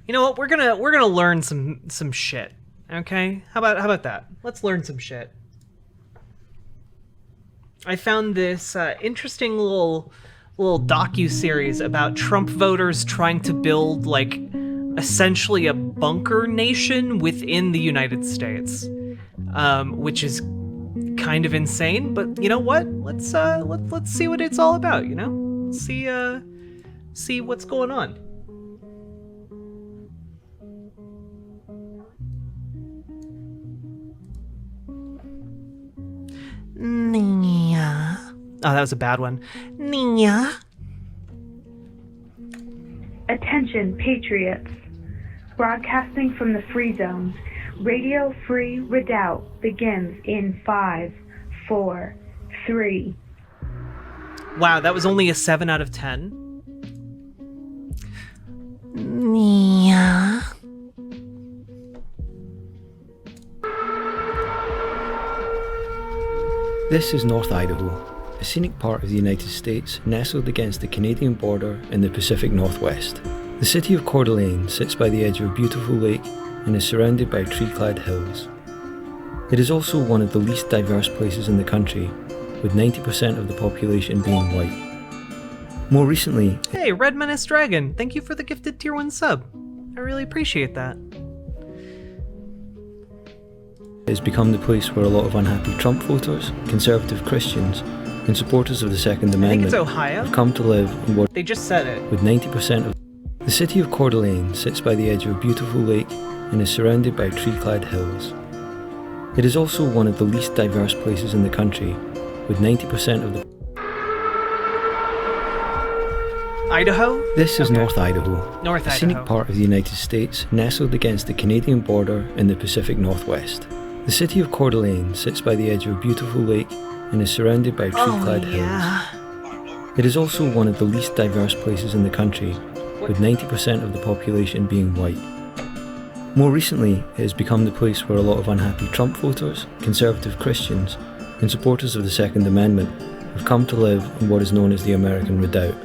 You know what? We're gonna learn some shit. Okay? How about that? Let's learn some shit. I found this interesting little docu-series about Trump voters trying to build like essentially a bunker nation within the United States, which is kind of insane. But you know what? Let's see what it's all about. You know, see what's going on. Nia. Oh, that was a bad one. Nia. Attention, patriots. Broadcasting from the Free Zones, Radio Free Redoubt begins in 5, 4, 3. Wow, that was only a 7 out of 10. Nia. This is North Idaho, a scenic part of the United States nestled against the Canadian border in the Pacific Northwest. The city of Coeur d'Alene sits by the edge of a beautiful lake and is surrounded by tree-clad hills. It is also one of the least diverse places in the country, with 90% of the population being white. More recently... Hey, Red Menace Dragon, thank you for the gifted tier 1 sub. I really appreciate that. It has become the place where a lot of unhappy Trump voters, conservative Christians, and supporters of the Second Amendment have come to live in what they just said it. With 90% of the city of Coeur d'Alene sits by the edge of a beautiful lake and is surrounded by tree-clad hills. It is also one of the least diverse places in the country, with 90% of the Idaho? This is North Idaho, North a Idaho. scenic part of the United States nestled against the Canadian border in the Pacific Northwest. The city of Coeur d'Alene sits by the edge of a beautiful lake and is surrounded by tree-clad hills. It is also one of the least diverse places in the country, with 90% of the population being white. More recently, it has become the place where a lot of unhappy Trump voters, conservative Christians, and supporters of the Second Amendment have come to live in what is known as the American Redoubt.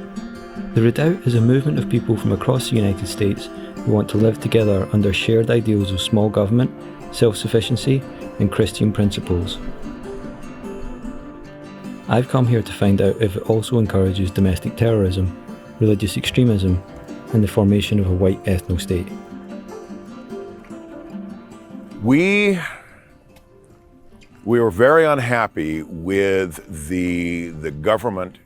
The Redoubt is a movement of people from across the United States who want to live together under shared ideals of small government, self-sufficiency, and Christian principles. I've come here to find out if it also encourages domestic terrorism, religious extremism, and the formation of a white ethno-state. We were very unhappy with the government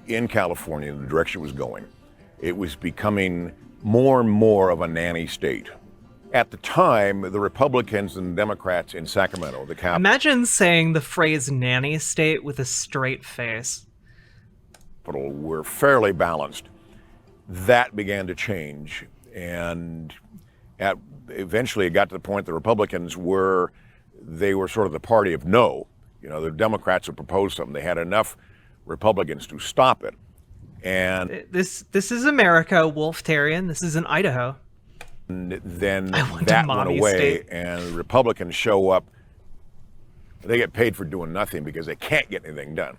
in California, the direction it was going. It was becoming more and more of a nanny state. At the time, the Republicans and Democrats in Sacramento, the capital... Imagine saying the phrase nanny state with a straight face. ...were fairly balanced. That began to change, and eventually it got to the point the Republicans were sort of the party of no. You know, the Democrats would propose something. They had enough Republicans to stop it. And this is America, Wolftarian. This is in Idaho. And then that went away, and the Republicans show up. They get paid for doing nothing because they can't get anything done.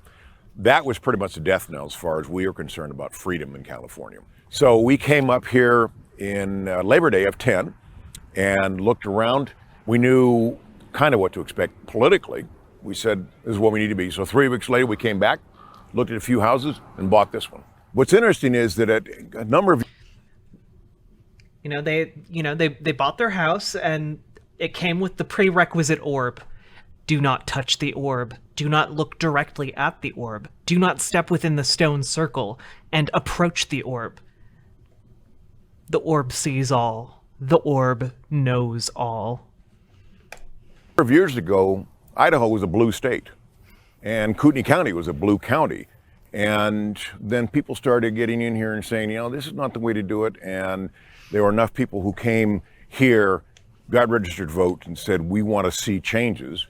That was pretty much the death knell as far as we are concerned about freedom in California. So we came up here in Labor Day of 10 and looked around. We knew kind of what to expect politically. We said, this is what we need to be. So 3 weeks later, we came back, looked at a few houses, and bought this one. What's interesting is that a number of... They bought their house, and it came with the prerequisite orb. Do not touch the orb. Do not look directly at the orb. Do not step within the stone circle and approach the orb. The orb sees all. The orb knows all. A number of years ago, Idaho was a blue state, and Kootenai County was a blue county. And then people started getting in here and saying, this is not the way to do it. And there were enough people who came here, got registered to vote, and said, we want to see changes.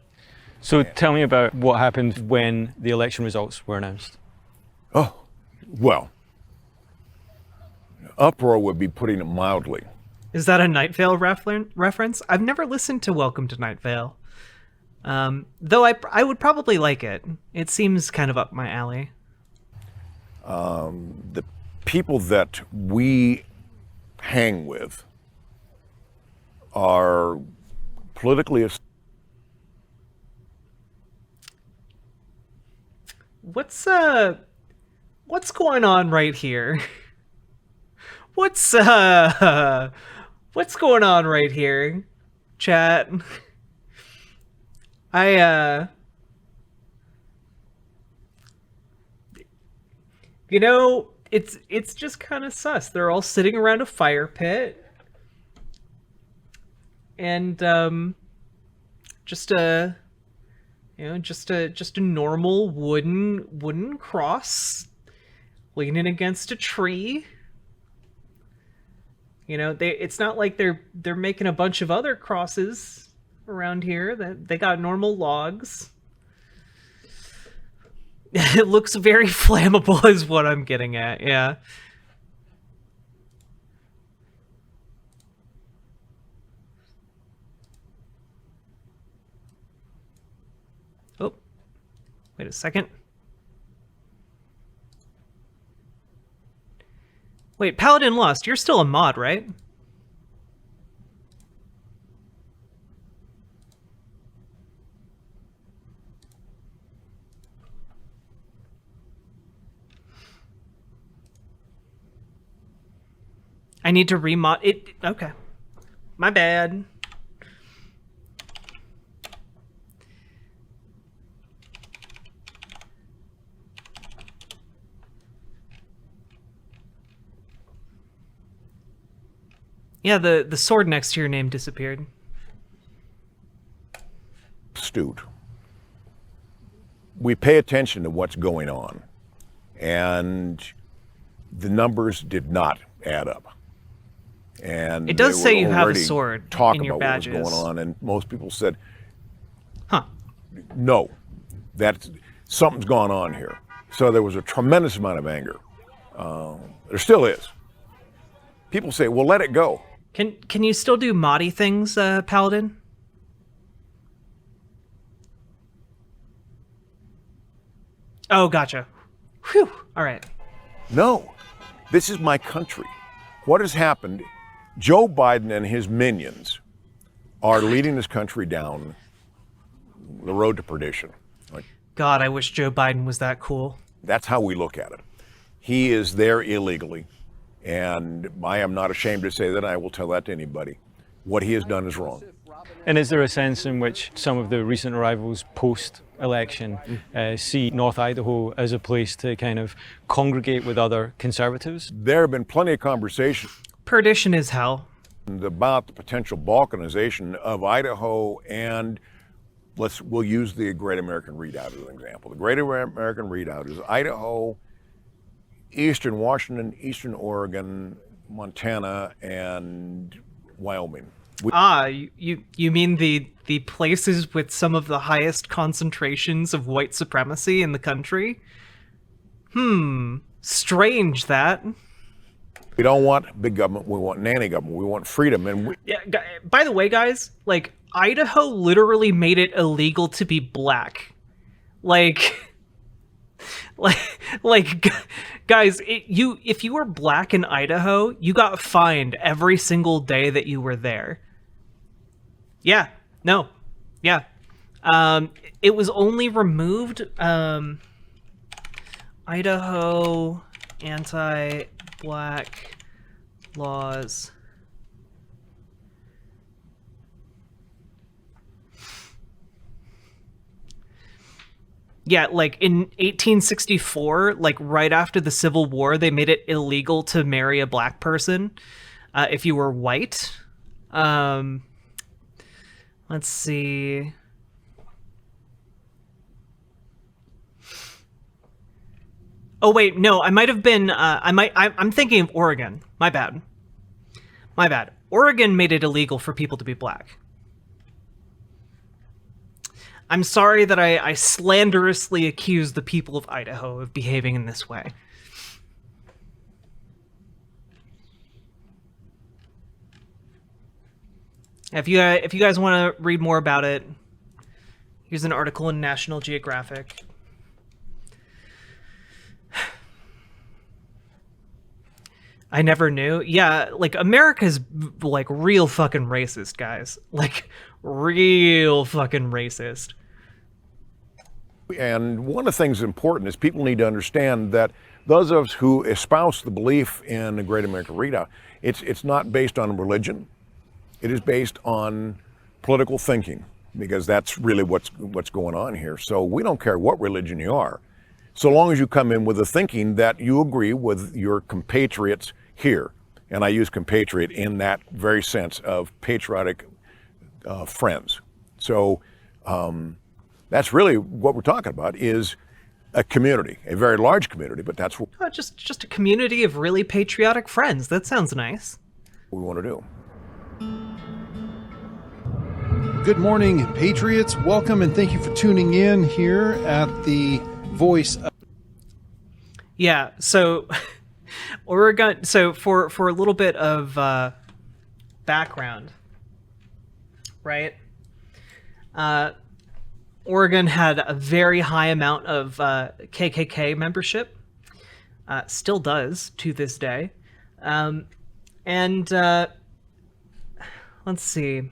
So tell me about what happened when the election results were announced. Oh, well, uproar would be putting it mildly. Is that a Night Vale reference? I've never listened to Welcome to Night Vale. Though I would probably like it. It seems kind of up my alley. The people that we hang with are politically... What's going on right here? What's going on right here, chat? You know, it's just kind of sus. They're all sitting around a fire pit, and just a normal wooden cross leaning against a tree. You know, it's not like they're making a bunch of other crosses around here. They got normal logs. It looks very flammable is what I'm getting at, yeah. Oh, wait a second. Wait, Paladin Lost, you're still a mod, right? I need to remod it. Okay. My bad. Yeah, the sword next to your name disappeared. Astute. We pay attention to what's going on, and the numbers did not add up. And it does say you have a sword in your badges. What was going on, and most people said, "Huh, no, something's gone on here." So there was a tremendous amount of anger. There still is. People say, "Well, let it go." Can you still do moddy things, Paladin? Oh, gotcha. Whew. All right. No, this is my country. What has happened? Joe Biden and his minions are leading this country down the road to perdition. God, I wish Joe Biden was that cool. That's how we look at it. He is there illegally, and I am not ashamed to say that. I will tell that to anybody. What he has done is wrong. And is there a sense in which some of the recent arrivals post-election see North Idaho as a place to kind of congregate with other conservatives? There have been plenty of conversations. Perdition is hell. About the potential balkanization of Idaho, and we'll use the Great American Redoubt as an example. The Great American Redoubt is Idaho, eastern Washington, eastern Oregon, Montana, and Wyoming. You mean the places with some of the highest concentrations of white supremacy in the country? Strange that. We don't want big government, we want nanny government, we want freedom. And yeah, by the way, guys, like, Idaho literally made it illegal to be black. Guys, if you were black in Idaho, you got fined every single day that you were there. Yeah, no, yeah. It was only removed, Idaho anti-black laws. Yeah, like in 1864, like right after the Civil War, they made it illegal to marry a black person if you were white. Let's see. Oh wait, no, I might have been. I'm thinking of Oregon. My bad. Oregon made it illegal for people to be black. I'm sorry that I slanderously accused the people of Idaho of behaving in this way. If you guys want to read more about it, here's an article in National Geographic. I never knew. Yeah, like America's like real fucking racist, guys. Like real fucking racist. And one of the things that's important is people need to understand that those of us who espouse the belief in the Great American Redoubt, it's not based on religion. It is based on political thinking, because that's really what's going on here. So we don't care what religion you are, so long as you come in with the thinking that you agree with your compatriots here. And I use compatriot in that very sense of patriotic friends. So that's really what we're talking about, is a community, a very large community, but that's what just a community of really patriotic friends. That sounds nice. we want to do. Good morning, Patriots. Welcome and thank you for tuning in here at the Voice of... Yeah, so Oregon, so for a little bit of background, right? Oregon had a very high amount of KKK membership, still does to this day. Let's see.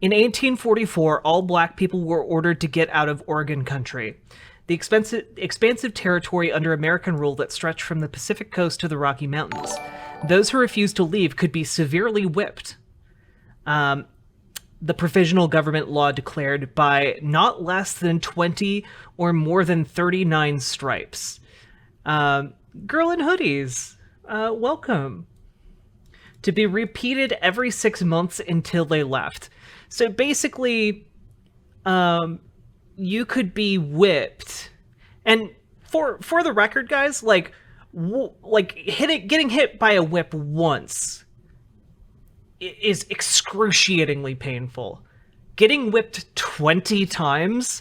In 1844, all black people were ordered to get out of Oregon country, the expansive territory under American rule that stretched from the Pacific coast to the Rocky Mountains. Those who refused to leave could be severely whipped. The provisional government law declared by not less than 20 or more than 39 stripes. Girl in hoodies, welcome. To be repeated every 6 months until they left. So basically, you could be whipped, and for the record, guys, getting hit by a whip once is excruciatingly painful. Getting whipped 20 times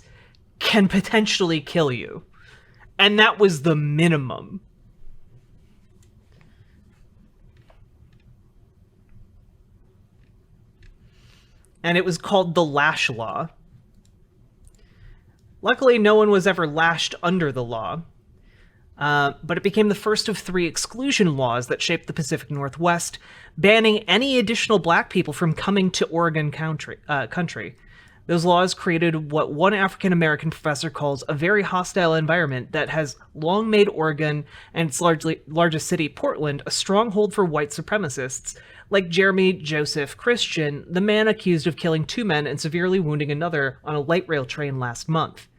can potentially kill you, and that was the minimum. And it was called the Lash Law. Luckily, no one was ever lashed under the law, but it became the first of 3 exclusion laws that shaped the Pacific Northwest, banning any additional black people from coming to Oregon country. Those laws created what one African-American professor calls a very hostile environment that has long made Oregon and its largest city, Portland, a stronghold for white supremacists, like Jeremy Joseph Christian, the man accused of killing 2 men and severely wounding another on a light rail train last month.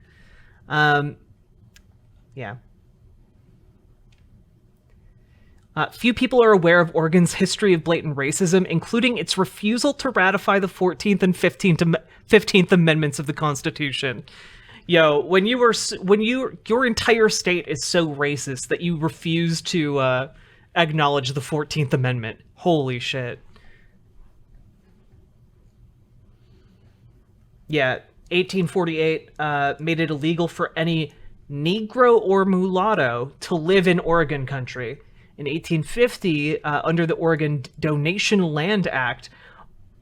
Yeah. Few people are aware of Oregon's history of blatant racism, including its refusal to ratify the 14th and 15th Amendments of the Constitution. Yo, when your entire state is so racist that you refuse to acknowledge the 14th Amendment. Holy shit. Yeah, 1848 made it illegal for any Negro or mulatto to live in Oregon country. In 1850, under the Oregon Donation Land Act,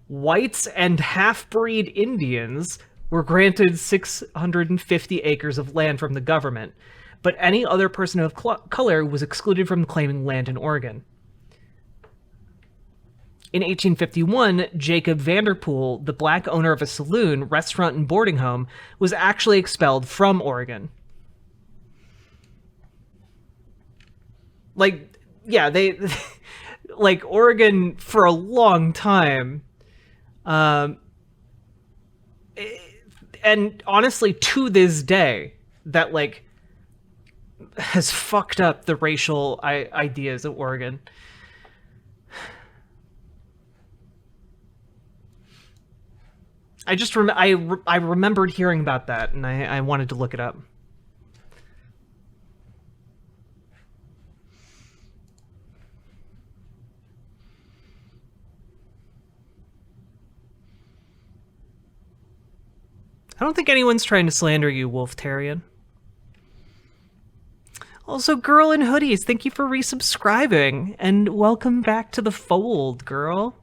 whites and half-breed Indians were granted 650 acres of land from the government, but any other person of color was excluded from claiming land in Oregon. In 1851, Jacob Vanderpool, the black owner of a saloon, restaurant, and boarding home, was actually expelled from Oregon. They like Oregon for a long time, and honestly to this day, that has fucked up the racial ideas of Oregon. I remembered hearing about that, and I wanted to look it up. I don't think anyone's trying to slander you, Wolftarian. Also, Girl in Hoodies, thank you for resubscribing, and welcome back to the fold, girl.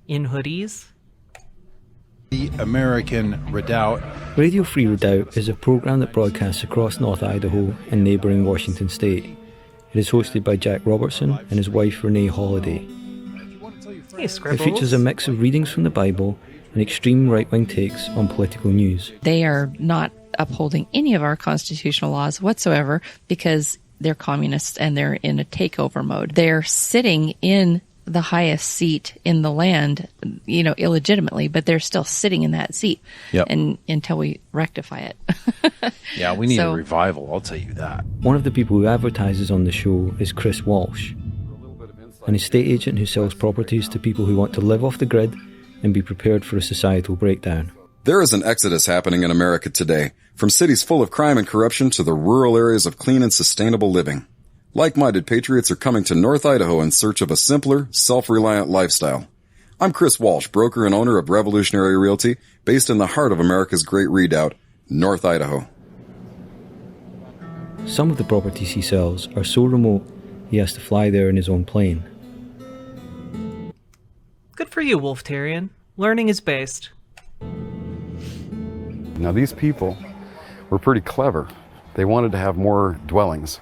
In hoodies. The American Redoubt. Radio Free Redoubt is a program that broadcasts across North Idaho and neighboring Washington state. It is hosted by Jack Robertson and his wife Renee Holiday. Hey, It Scribbles. features a mix of readings from the Bible and extreme right-wing takes on political news. They are not upholding any of our constitutional laws whatsoever because they're communists and they're in a takeover mode. They're sitting in the highest seat in the land, illegitimately, but they're still sitting in that seat. Yep. And until we rectify it. Yeah, we need a revival, I'll tell you that. One of the people who advertises on the show is Chris Walsh, an estate agent who sells properties to people who want to live off the grid and be prepared for a societal breakdown. There is an exodus happening in America today, from cities full of crime and corruption to the rural areas of clean and sustainable living. Like-minded patriots are coming to North Idaho in search of a simpler, self-reliant lifestyle. I'm Chris Walsh, broker and owner of Revolutionary Realty, based in the heart of America's great redoubt, North Idaho. Some of the properties he sells are so remote he has to fly there in his own plane. Good for you, Wolftarian. Learning is based. Now these people were pretty clever. They wanted to have more dwellings.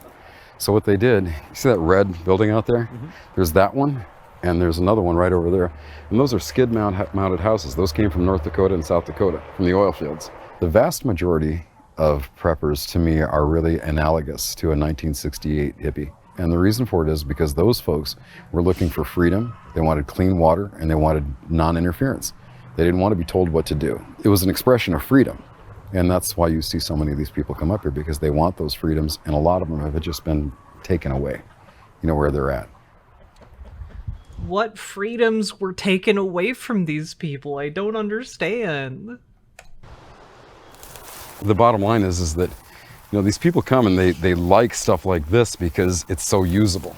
So what they did, you see that red building out there? Mm-hmm. There's that one, and there's another one right over there. And those are skid-mounted houses. Those came from North Dakota and South Dakota, from the oil fields. The vast majority of preppers, to me, are really analogous to a 1968 hippie. And the reason for it is because those folks were looking for freedom, they wanted clean water, and they wanted non-interference. They didn't want to be told what to do. It was an expression of freedom. And that's why you see so many of these people come up here, because they want those freedoms, and a lot of them have just been taken away, where they're at. What freedoms were taken away from these people? I don't understand. The bottom line is that, these people come and they like stuff like this because it's so usable.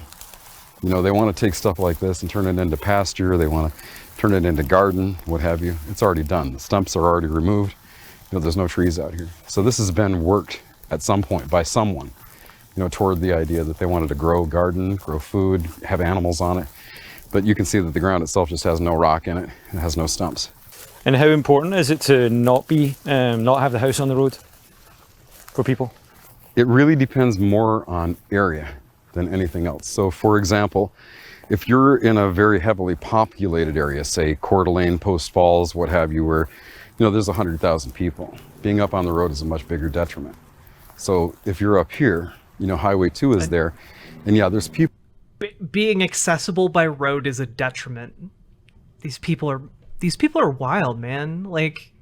They want to take stuff like this and turn it into pasture. They want to turn it into garden, what have you. It's already done. The stumps are already removed. There's no trees out here. So this has been worked at some point by someone, toward the idea that they wanted to grow garden, grow food, have animals on it. But you can see that the ground itself just has no rock in it. It has no stumps. And how important is it to not have the house on the road for people? It really depends more on area than anything else. So for example, if you're in a very heavily populated area, say Coeur d'Alene, Post Falls, what have you, where there's 100,000 people, being up on the road is a much bigger detriment. So if you're up here, Highway 2 is there, and yeah, there's people. Being accessible by road is a detriment. These people are wild, man. Like,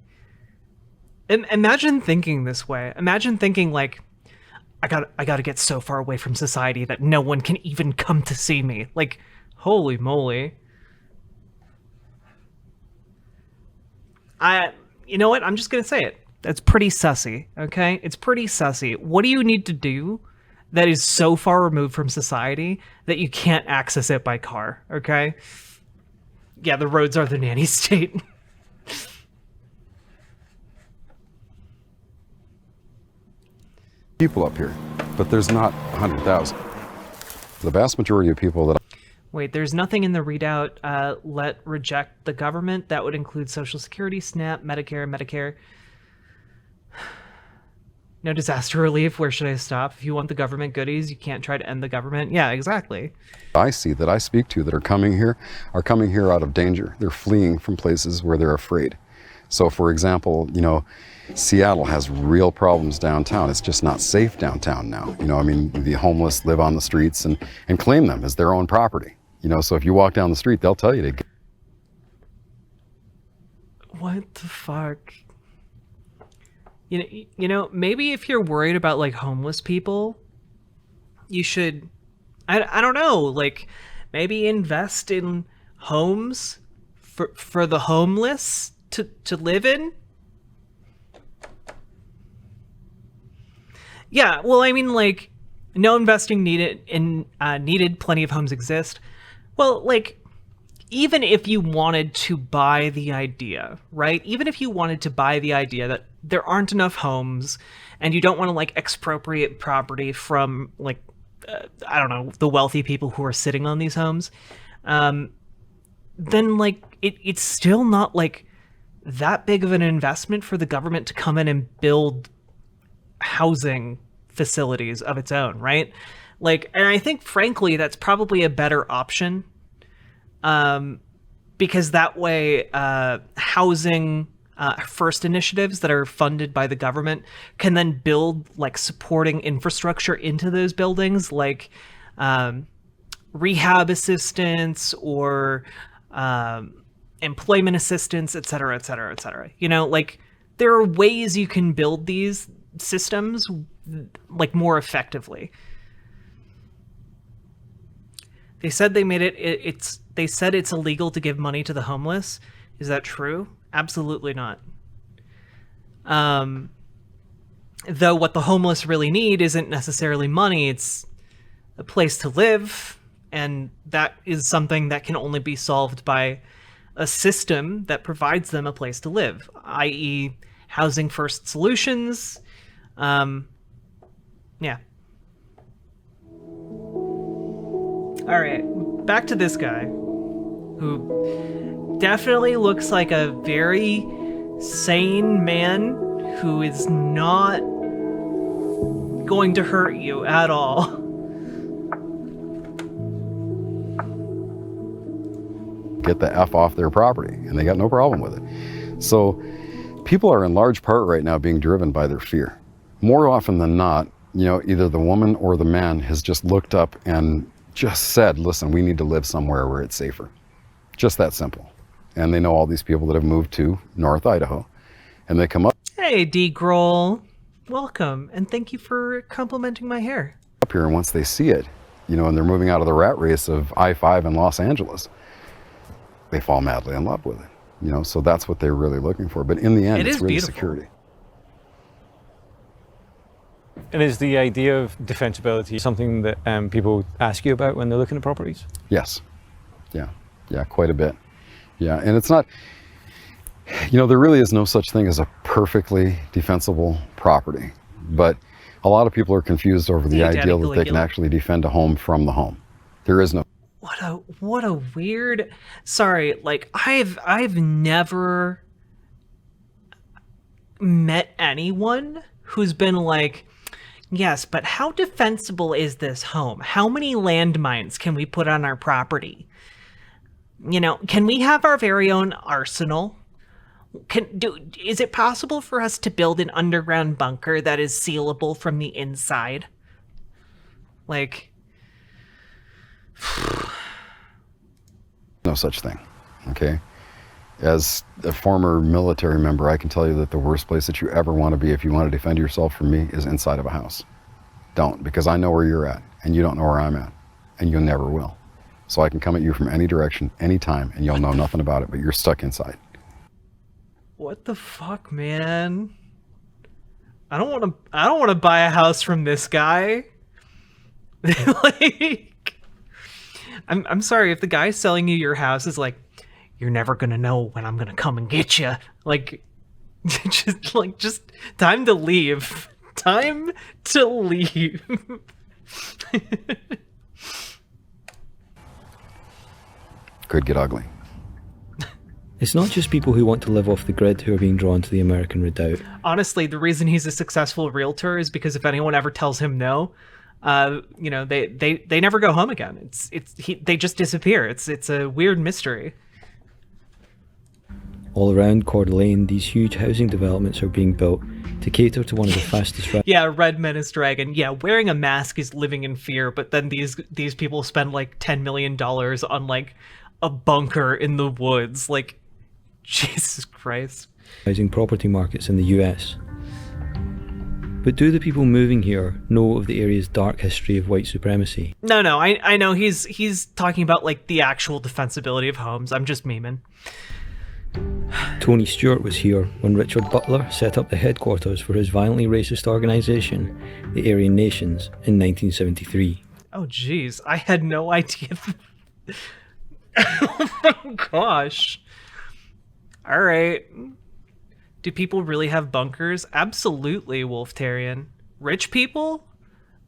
imagine thinking this way. Imagine thinking like, I gotta get so far away from society that no one can even come to see me. Like, holy moly. You know what? I'm just gonna say it. That's pretty sussy, okay? It's pretty sussy. What do you need to do that is so far removed from society that you can't access it by car, okay? Yeah, the roads are the nanny state. People up here, but there's not 100,000. The vast majority of people that Wait, there's nothing in the readout. Reject the government. That would include Social Security, SNAP, Medicare. No disaster relief. Where should I stop? If you want the government goodies, you can't try to end the government. Yeah, exactly. I see, that I speak to, that are coming here out of danger. They're fleeing from places where they're afraid. So for example, Seattle has real problems downtown. It's just not safe downtown now. The homeless live on the streets and claim them as their own property. So if you walk down the street, they'll tell you to. What the fuck? Maybe if you're worried about like homeless people, you should, I don't know, like maybe invest in homes for the homeless to live in. Yeah, well, I mean, like, no investing needed. Plenty of homes exist. Well, like, even if you wanted to buy the idea, right? Even if you wanted to buy the idea that there aren't enough homes, and you don't want to like expropriate property from like, I don't know, the wealthy people who are sitting on these homes, then like it's still not like that big of an investment for the government to come in and build housing facilities of its own, right? Like, and I think, frankly, that's probably a better option. Because that way, housing first initiatives that are funded by the government can then build like supporting infrastructure into those buildings, like rehab assistance or employment assistance, et cetera, et cetera, et cetera. You know, like there are ways you can build these systems like more effectively. They said they made it, they said it's illegal to give money to the homeless. Is that true? Absolutely not. Though what the homeless really need isn't necessarily money, it's a place to live, and that is something that can only be solved by a system that provides them a place to live, i.e. housing first solutions. Yeah. All right, back to this guy, who definitely looks like a very sane man who is not going to hurt you at all. Get the F off their property, and they got no problem with it. So people are in large part right now being driven by their fear. More often than not, you know, either the woman or the man has just looked up and just said, listen, we need to live somewhere where it's safer. Just that simple. And they know all these people that have moved to North Idaho, and they come up. Hey, D. Grohl. Welcome, and thank you for complimenting my hair. Up here, and once they see it, you know, and they're moving out of the rat race of I-5 in Los Angeles, they fall madly in love with it. You know, so that's what they're really looking for. But in the end, it's really beautiful. Security. And is the idea of defensibility something that people ask you about when they're looking at properties? Yes. Yeah, quite a bit. Yeah, and it's not, you know, there really is no such thing as a perfectly defensible property. But a lot of people are confused over the idea that they can actually defend a home from the home. There is no. What a weird. Sorry, like I've never met anyone who's been like, yes, but how defensible is this home? How many landmines can we put on our property? You know, can we have our very own arsenal? Is it possible for us to build an underground bunker that is sealable from the inside? Like, no such thing, okay? As a former military member, I can tell you that the worst place that you ever want to be if you want to defend yourself from me is inside of a house. Don't, because I know where you're at, and you don't know where I'm at, and you never will. So I can come at you from any direction, anytime, and you'll know nothing about it, but you're stuck inside. What the fuck, man? I don't want to buy a house from this guy. Like, I'm sorry if the guy selling you your house is like, you're never gonna know when I'm gonna come and get you. Like, just time to leave. Time to leave. Could get ugly. It's not just people who want to live off the grid who are being drawn to the American Redoubt. Honestly, the reason he's a successful realtor is because if anyone ever tells him no, you know, they never go home again. They just disappear. It's a weird mystery. All around Coeur d'Alene, these huge housing developments are being built to cater to one of the fastest... Yeah, Red Menace Dragon. Yeah, wearing a mask is living in fear, but then these people spend like $10 million on like a bunker in the woods. Like, Jesus Christ. Housing property markets in the US. But do the people moving here know of the area's dark history of white supremacy? No, I know he's talking about like the actual defensibility of homes. I'm just memeing. Tony Stewart was here when Richard Butler set up the headquarters for his violently racist organisation, the Aryan Nations, in 1973. Oh geez, I had no idea. Oh my gosh. All right. Do people really have bunkers? Absolutely, Wolftarian. Rich people?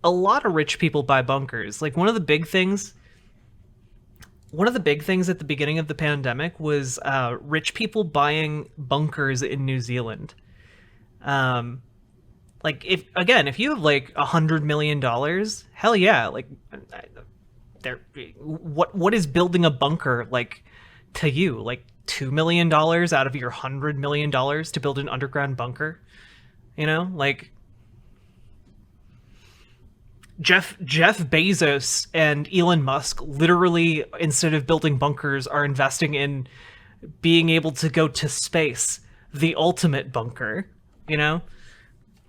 A lot of rich people buy bunkers. Like one of the big things at the beginning of the pandemic was rich people buying bunkers in New Zealand. Like, if you have like $100 million, hell yeah. Like, what is building a bunker like to you? Like $2 million out of your $100 million to build an underground bunker? You know, like Jeff Bezos and Elon Musk literally, instead of building bunkers, are investing in being able to go to space, the ultimate bunker, you know?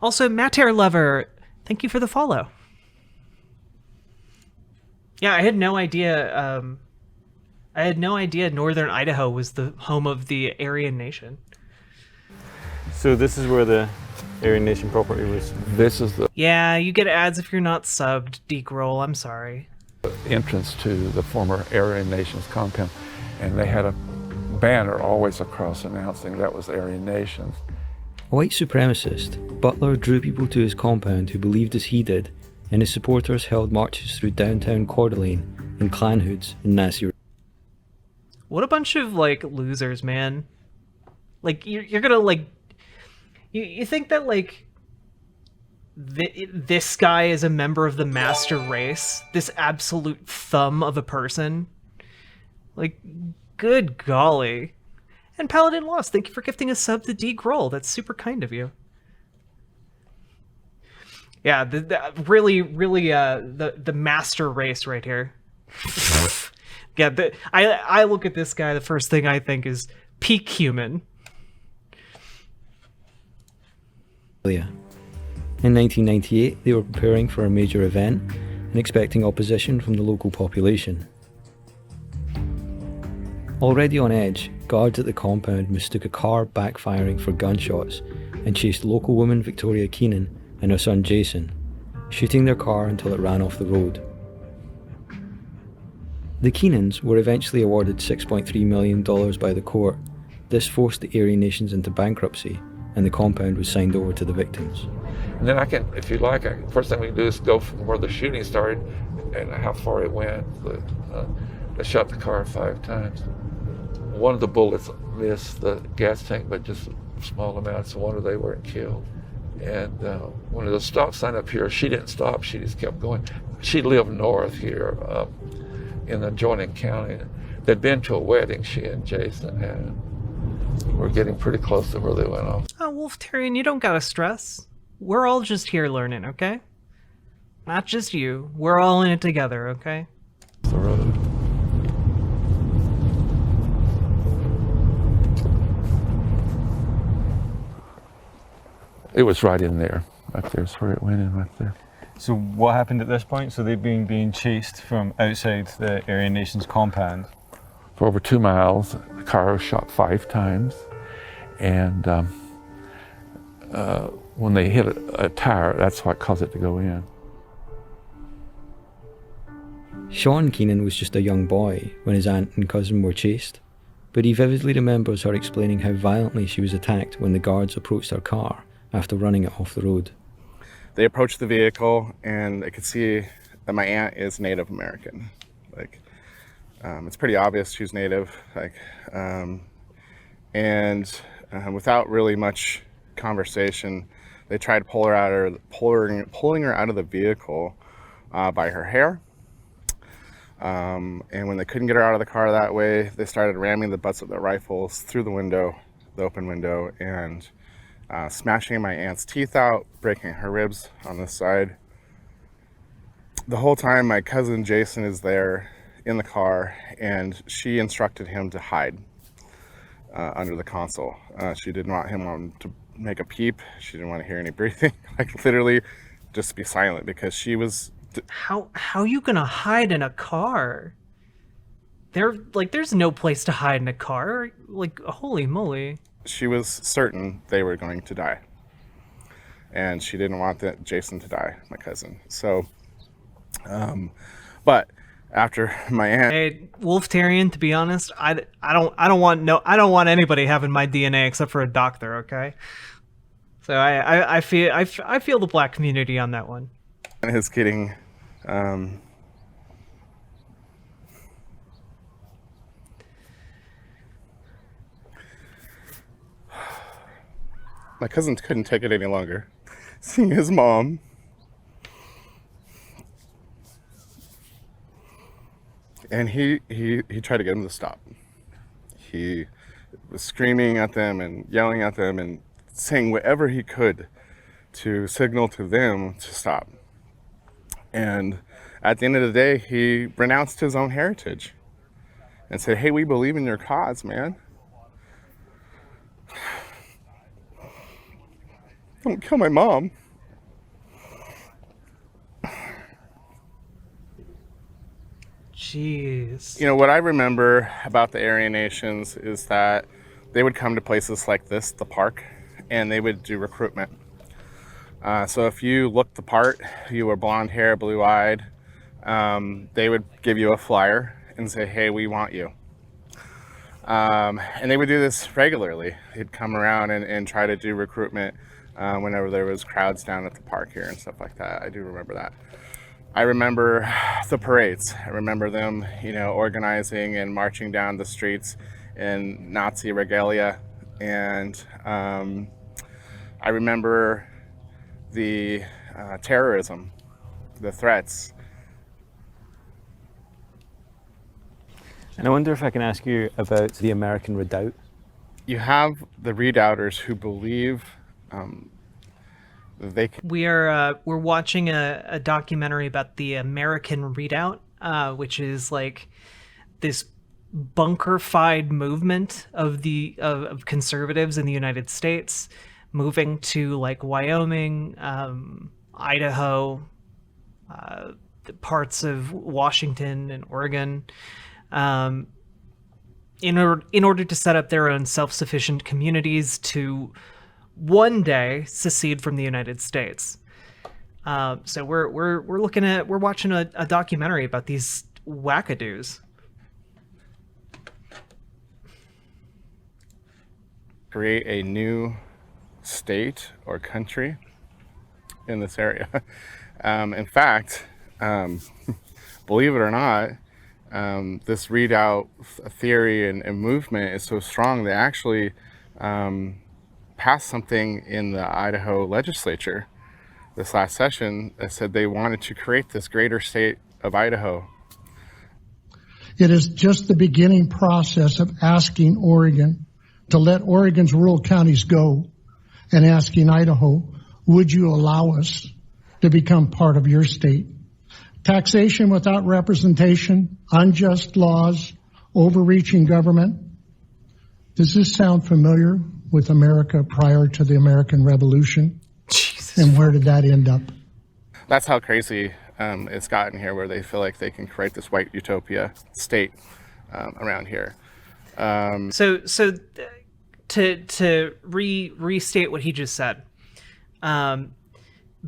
Also, Matter Lover, thank you for the follow. Yeah, I had no idea Northern Idaho was the home of the Aryan Nation. So this is where the Aryan Nation property was. This is the Yeah, you get ads if you're not subbed, Deke Roll, I'm sorry. entrance to the former Aryan Nations compound, and they had a banner always across announcing that was Aryan Nations. A white supremacist, Butler drew people to his compound who believed as he did, and his supporters held marches through downtown Coeur d'Alene in clan hoods and Nazi. What a bunch of, like, losers, man. Like, you're gonna, like... You think that, like, this guy is a member of the master race? This absolute thumb of a person? Like, good golly. And Paladin Lost, thank you for gifting a sub to D. Grohl. That's super kind of you. Yeah, the master race right here. Yeah, I look at this guy, the first thing I think is peak human. In 1998, they were preparing for a major event and expecting opposition from the local population. Already on edge, guards at the compound mistook a car backfiring for gunshots and chased local woman Victoria Keenan and her son Jason, shooting their car until it ran off the road. The Keenans were eventually awarded $6.3 million by the court. This forced the Aryan Nations into bankruptcy, and the compound was signed over to the victims. And then if you like, first thing we can do is go from where the shooting started and how far it went. They shot the car 5 times. One of the bullets missed the gas tank, but just small amounts. So they weren't killed. And one of the stop sign up here, she didn't stop. She just kept going. She lived north here in the adjoining county. They'd been to a wedding, she and Jason had. We're getting pretty close to where they went off. Oh, Wolftarian, you don't gotta stress. We're all just here learning, okay? Not just you. We're all in it together, okay? The road. It was right in there. Right there's where it went in right there. So what happened at this point? So they've been being chased from outside the Aryan Nations compound. For over 2 miles, the car was shot 5 times. And when they hit a tire, that's what caused it to go in. Sean Keenan was just a young boy when his aunt and cousin were chased, but he vividly remembers her explaining how violently she was attacked when the guards approached her car after running it off the road. They approached the vehicle and I could see that my aunt is Native American. It's pretty obvious she's Native. Without really much conversation, they tried pulling her out of the vehicle by her hair. And when they couldn't get her out of the car that way, they started ramming the butts of their rifles through the window, the open window, and smashing my aunt's teeth out, breaking her ribs on this side. The whole time my cousin Jason is there in the car, and she instructed him to hide under the console. She didn't want him to make a peep. She didn't want to hear any breathing. Literally just be silent, because she was... How are you gonna hide in a car? There's no place to hide in a car. Holy moly. She was certain they were going to die. And she didn't want Jason to die, my cousin. So, but after my aunt... Hey, Wolftarian, to be honest, I don't want anybody having my DNA except for a doctor, okay? So I feel the black community on that one. Is getting my cousin couldn't take it any longer. seeing his mom. And he tried to get him to stop. He was screaming at them and yelling at them and saying whatever he could to signal to them to stop. And at the end of the day, he renounced his own heritage and said, hey, we believe in your cause, man. Don't kill my mom. Jeez. You know, what I remember about the Aryan Nations is that they would come to places like this, the park, and they would do recruitment. So if you looked the part, you were blonde hair, blue-eyed, they would give you a flyer and say, hey, we want you. And they would do this regularly. They'd come around and try to do recruitment whenever there was crowds down at the park here and stuff like that. I do remember that. I remember the parades. I remember them, you know, organizing and marching down the streets in Nazi regalia. And I remember the terrorism, the threats. And I wonder if I can ask you about the American Redoubt. You have the redoubters who believe they can. We're watching a documentary about the American Redoubt, which is like this bunker-fied movement of conservatives in the United States, moving to like Wyoming, Idaho, parts of Washington and Oregon, in order to set up their own self-sufficient communities to one day secede from the United States. So we're watching a documentary about these wackadoos. Create a new state or country in this area. In fact, believe it or not, this redoubt theory and movement is so strong they actually passed something in the Idaho legislature this last session that said they wanted to create this greater state of Idaho. It is just the beginning process of asking Oregon to let Oregon's rural counties go and asking Idaho, would you allow us to become part of your state? Taxation without representation, unjust laws, overreaching government. Does this sound familiar with America prior to the American Revolution? Jesus. And where did that end up? That's how crazy it's gotten here, where they feel like they can create this white utopia state around here. So to restate what he just said,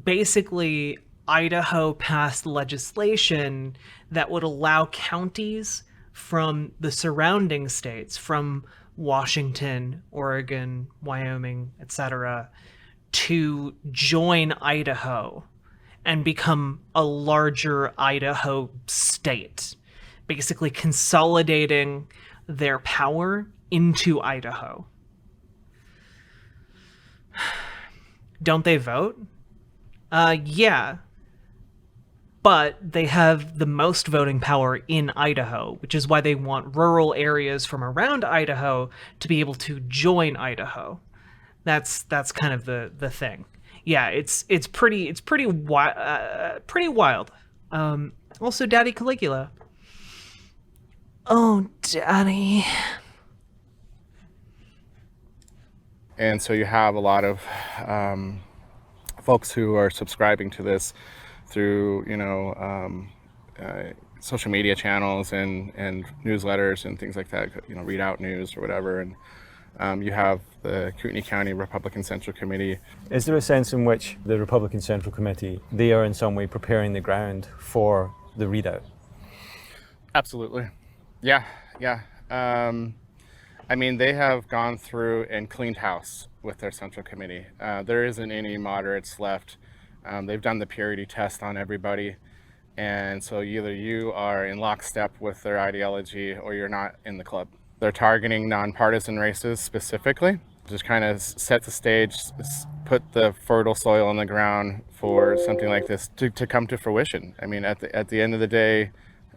basically Idaho passed legislation that would allow counties from the surrounding states, from Washington, Oregon, Wyoming, etc., to join Idaho and become a larger Idaho state, basically consolidating their power into Idaho. Don't they vote? Yeah. But they have the most voting power in Idaho, which is why they want rural areas from around Idaho to be able to join Idaho. That's kind of the thing. Yeah, it's pretty wild. Also, Daddy Caligula. Oh, Daddy. And so you have a lot of folks who are subscribing to this through, social media channels and newsletters and things like that, Read Out News or whatever. And you have the Kootenai County Republican Central Committee. Is there a sense in which the Republican Central Committee, they are in some way preparing the ground for the readout? Absolutely. Yeah. They have gone through and cleaned house with their Central Committee. There isn't any moderates left. They've done the purity test on everybody. And so either you are in lockstep with their ideology or you're not in the club. They're targeting nonpartisan races specifically. just kind of set the stage, put the fertile soil in the ground for something like this to come to fruition. I mean, at the end of the day,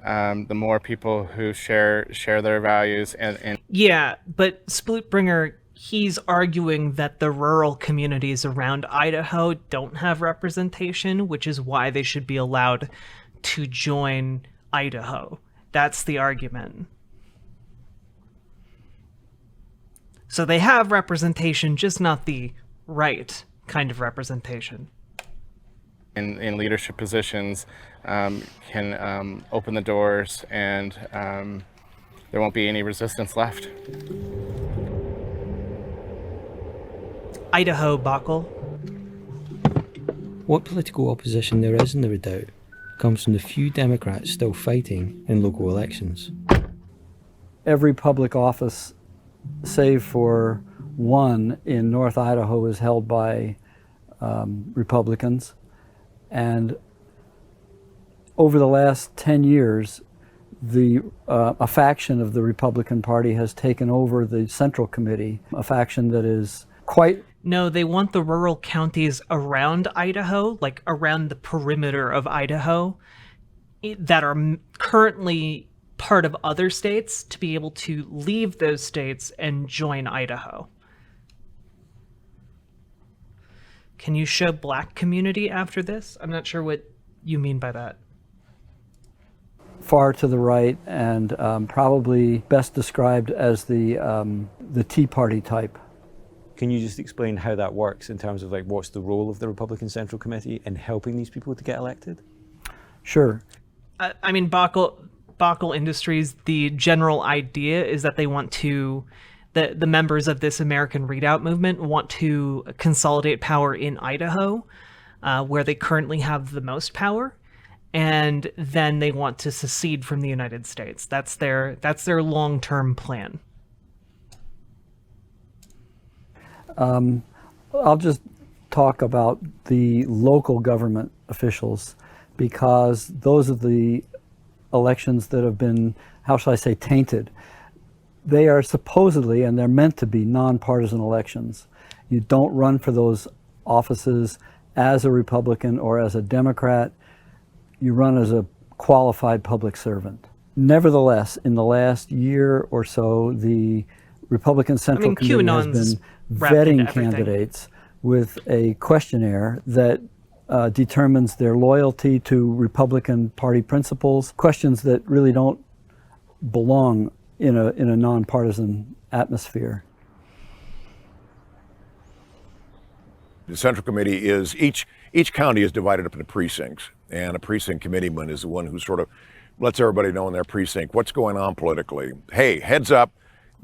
the more people who share their values and yeah, but Splutbringer, he's arguing that the rural communities around Idaho don't have representation, which is why they should be allowed to join Idaho. That's the argument. So they have representation, just not the right kind of representation. in leadership positions can open the doors, and there won't be any resistance left. Idaho, Bockel. What political opposition there is in the Redoubt comes from the few Democrats still fighting in local elections. Every public office, save for one in North Idaho, is held by Republicans. And over the last 10 years, a faction of the Republican Party has taken over the Central Committee, a faction that is quite... No, they want the rural counties around Idaho, like around the perimeter of Idaho, that are currently part of other states, to be able to leave those states and join Idaho. Can you show black community after this? I'm not sure what you mean by that. Far to the right, and probably best described as the Tea Party type. Can you just explain how that works in terms of like what's the role of the Republican Central Committee in helping these people to get elected? Sure. I mean, Bockel Industries, the general idea is that they want to, the members of this American Readout movement want to consolidate power in Idaho, where they currently have the most power, and then they want to secede from the United States. That's their long-term plan. I'll just talk about the local government officials, because those are the elections that have been, how shall I say, tainted. They are supposedly, and they're meant to be, nonpartisan elections. You don't run for those offices as a Republican or as a Democrat. You run as a qualified public servant. Nevertheless, in the last year or so, the Republican Central Committee has been vetting candidates with a questionnaire that determines their loyalty to Republican Party principles, questions that really don't belong in a nonpartisan atmosphere. The Central Committee is, each county is divided up into precincts, and a precinct committeeman is the one who sort of lets everybody know in their precinct what's going on politically. Hey, heads up,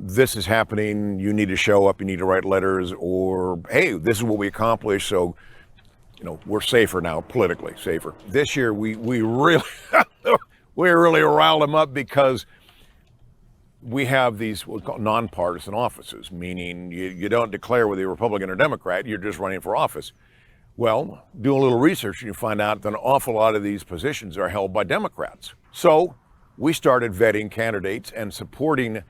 this is happening, you need to show up, you need to write letters, or hey, this is what we accomplished, so we're safer now, politically safer. This year we really we really riled them up, because we have these what we call nonpartisan offices, meaning you don't declare whether you're Republican or Democrat, you're just running for office. Well, do a little research and you find out that an awful lot of these positions are held by Democrats. So we started vetting candidates and supporting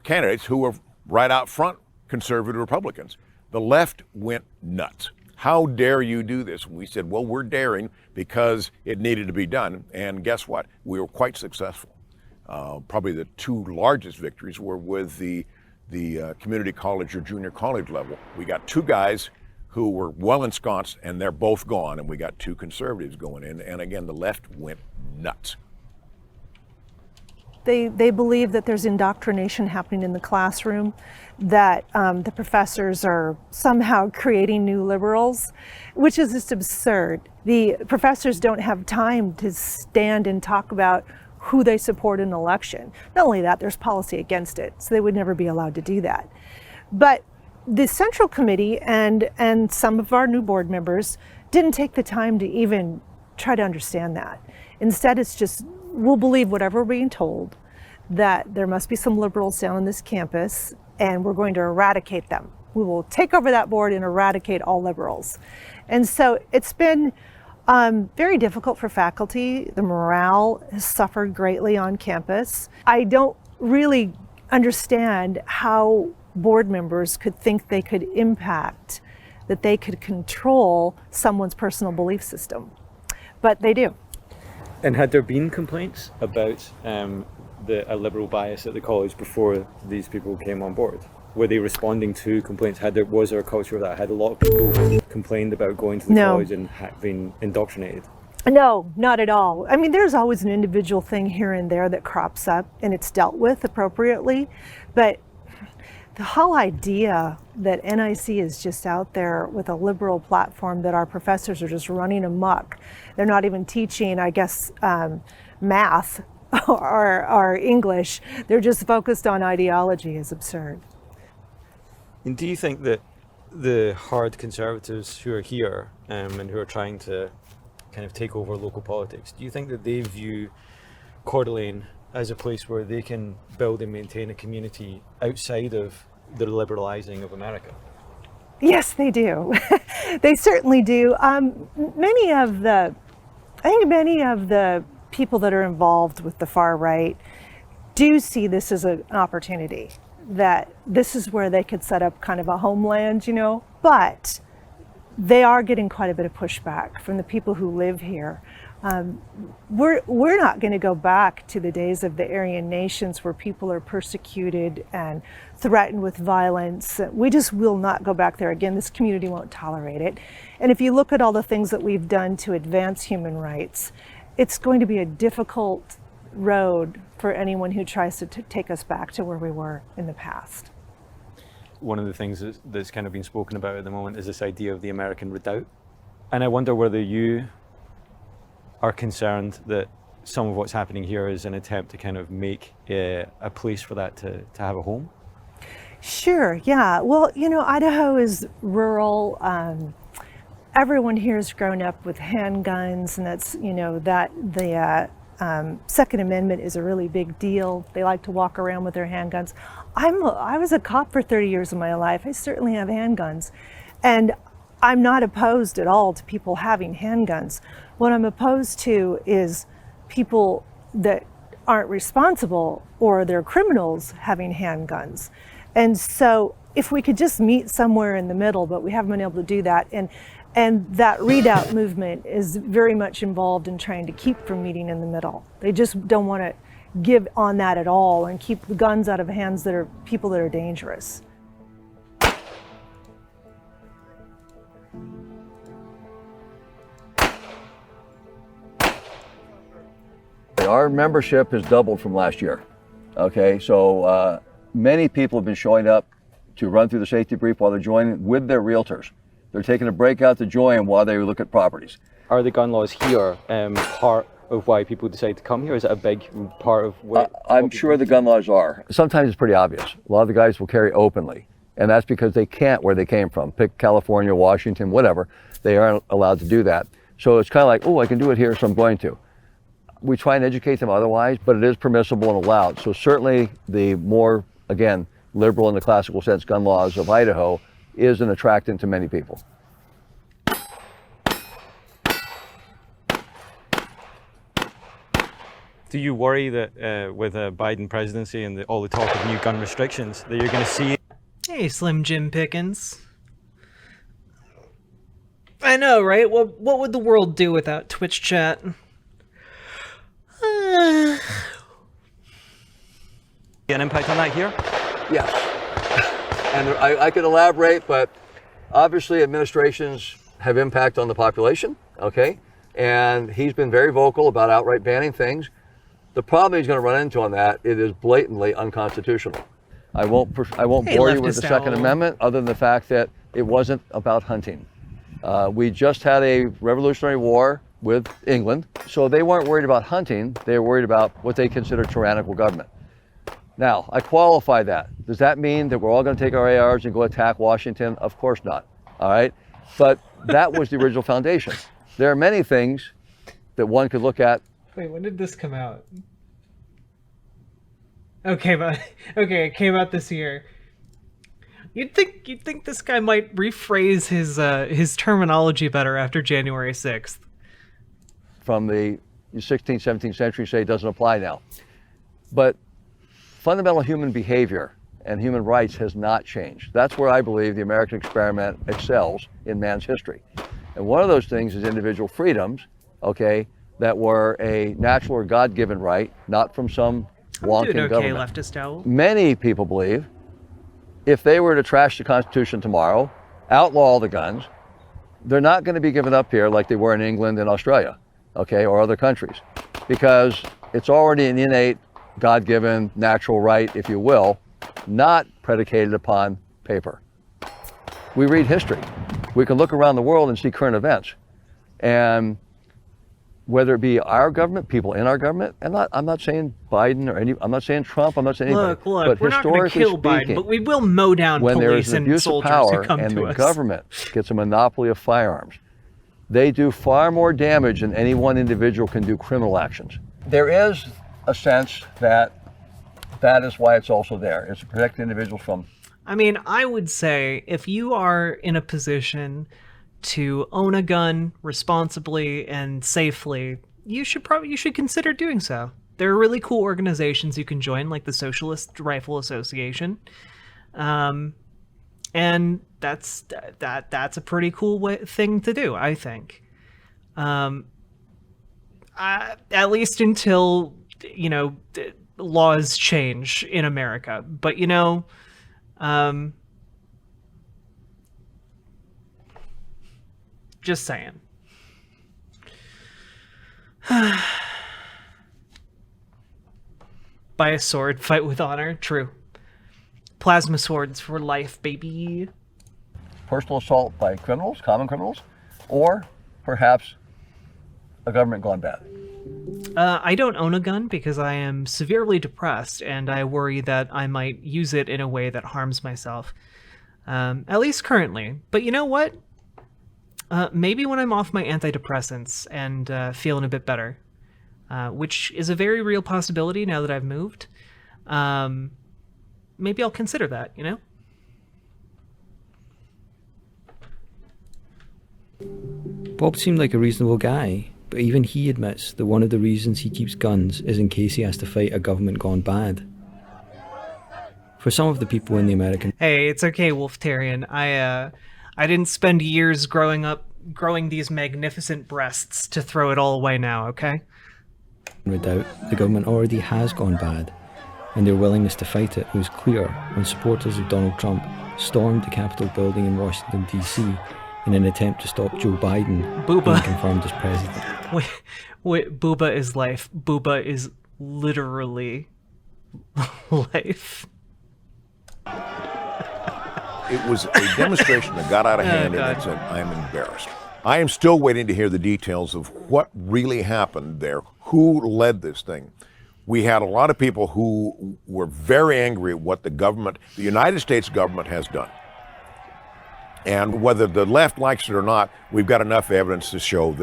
candidates who were right out front conservative Republicans. The left went nuts. How dare you do this? And we said, well, we're daring because it needed to be done. And guess what? We were quite successful. Probably the two largest victories were with the community college or junior college level. We got two guys who were well ensconced, and they're both gone, and we got two conservatives going in. And again, the left went nuts. They believe that there's indoctrination happening in the classroom, that the professors are somehow creating new liberals, which is just absurd. The professors don't have time to stand and talk about who they support in an election. Not only that, there's policy against it, so they would never be allowed to do that. But the Central Committee and some of our new board members didn't take the time to even try to understand that. Instead, it's just, we'll believe whatever we're being told, that there must be some liberals down on this campus, and we're going to eradicate them. We will take over that board and eradicate all liberals. And so it's been very difficult for faculty. The morale has suffered greatly on campus. I don't really understand how board members could think they could impact, that they could control someone's personal belief system. But they do. And had there been complaints about a liberal bias at the college before these people came on board? Were they responding to complaints? Was there a culture of that? Had a lot of people complained about going to the college and being indoctrinated? No, not at all. I mean, there's always an individual thing here and there that crops up and it's dealt with appropriately. But the whole idea that NIC is just out there with a liberal platform, that our professors are just running amok. They're not even teaching, I guess, math or English. They're just focused on ideology is absurd. And do you think that the hard conservatives who are here and who are trying to kind of take over local politics, do you think that they view Coeur d'Alene as a place where they can build and maintain a community outside of the liberalizing of America? Yes, they do. They certainly do. Many of the people that are involved with the far right do see this as an opportunity, that this is where they could set up kind of a homeland, but they are getting quite a bit of pushback from the people who live here. We're not going to go back to the days of the Aryan nations where people are persecuted and threatened with violence. We just will not go back there again. This community won't tolerate it. And if you look at all the things that we've done to advance human rights, it's going to be a difficult road for anyone who tries to take us back to where we were in the past. One of the things that's kind of been spoken about at the moment is this idea of the American redoubt. And I wonder whether you are concerned that some of what's happening here is an attempt to kind of make a place for that to have a home? Sure, yeah. Well, Idaho is rural. Everyone here has grown up with handguns, and that's, that the Second Amendment is a really big deal. They like to walk around with their handguns. I was a cop for 30 years of my life. I certainly have handguns. And I'm not opposed at all to people having handguns. What I'm opposed to is people that aren't responsible or they're criminals having handguns. And so if we could just meet somewhere in the middle, but we haven't been able to do that. And that redoubt movement is very much involved in trying to keep from meeting in the middle. They just don't want to give on that at all and keep the guns out of hands that are people that are dangerous. Our membership has doubled from last year. Okay, so many people have been showing up to run through the safety brief while they're joining with their realtors. They're taking a break out to join while they look at properties. Are the gun laws here part of why people decide to come here? Is it a big part of what? I'm sure the gun laws are. Sometimes it's pretty obvious. A lot of the guys will carry openly, and that's because they can't where they came from. Pick California, Washington, whatever. They aren't allowed to do that. So it's kind of like, oh, I can do it here, so I'm going to. We try and educate them otherwise, but it is permissible and allowed. So certainly the more, again, liberal in the classical sense gun laws of Idaho is an attractant to many people. Do you worry that with a Biden presidency and all the talk of new gun restrictions that you're going to see? Hey, Slim Jim Pickens. I know, right? What would the world do without Twitch chat? An impact on that here? Yes. And I could elaborate, but obviously administrations have impact on the population, okay? And he's been very vocal about outright banning things. The problem he's going to run into on that, it is blatantly unconstitutional. I won't bore you with the Second Amendment other than the fact that it wasn't about hunting. We just had a Revolutionary War with England, so they weren't worried about hunting, they were worried about what they consider tyrannical government. Now, I qualify that. Does that mean that we're all going to take our ARs and go attack Washington? Of course not, all right? But that was the original foundation. There are many things that one could look at. Wait, when did this come out? Okay, it came out this year. You'd think this guy might rephrase his terminology better after January 6th. From the 16th, 17th century say it doesn't apply now. But fundamental human behavior and human rights has not changed. That's where I believe the American experiment excels in man's history. And one of those things is individual freedoms, okay, that were a natural or God-given right, not from some wonking government. Leftist owl. Many people believe if they were to trash the Constitution tomorrow, outlaw all the guns, they're not going to be given up here like they were in England and Australia, okay, or other countries, because it's already an innate, God-given, natural right, if you will, not predicated upon paper. We read history. We can look around the world and see current events. And whether it be our government, people in our government, I'm not saying Biden or I'm not saying Trump, I'm not saying anybody. Look, but we're not going to kill Biden, but we will mow down when there is police an and abuse of soldiers power who come and to the us. government gets a monopoly of firearms, they do far more damage than any one individual can do criminal actions. There is a sense that that is why it's also there. It's to protect individuals from. I mean, I would say if you are in a position to own a gun responsibly and safely, you should consider doing so. There are really cool organizations you can join, like the Socialist Rifle Association, and that's a pretty cool thing to do, I think. At least until laws change in America, but just saying. Buy a sword, fight with honor. True. Plasma swords for life, baby. Personal assault by criminals, common criminals, or perhaps a government gone bad. I don't own a gun because I am severely depressed and I worry that I might use it in a way that harms myself. At least currently. But you know what? Maybe when I'm off my antidepressants and feeling a bit better, which is a very real possibility now that I've moved, maybe I'll consider that, Bob seemed like a reasonable guy, but even he admits that one of the reasons he keeps guns is in case he has to fight a government gone bad. For some of the people in the American... Hey, it's okay, Wolftarian. I didn't spend years growing these magnificent breasts to throw it all away now, okay? Redoubt, the government already has gone bad, and their willingness to fight it was clear when supporters of Donald Trump stormed the Capitol building in Washington, D.C. in an attempt to stop Joe Biden being confirmed as president. Wait, Booba is life. Booba is literally life. It was a demonstration that got out of hand, and it said, I'm embarrassed. I am still waiting to hear the details of what really happened there, who led this thing. We had a lot of people who were very angry at what the United States government has done. And whether the left likes it or not, we've got enough evidence to show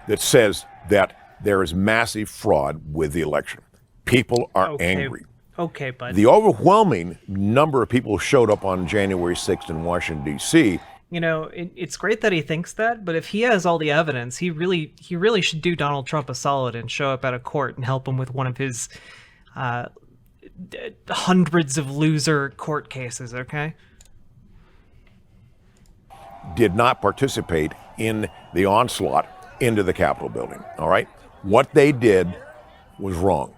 that says that there is massive fraud with the election. People are angry. Okay, bud. The overwhelming number of people who showed up on January 6th in Washington, D.C. It's great that he thinks that, but if he has all the evidence, he really should do Donald Trump a solid and show up at a court and help him with one of his hundreds of loser court cases, okay? Did not participate in the onslaught into the Capitol building, all right? What they did was wrong.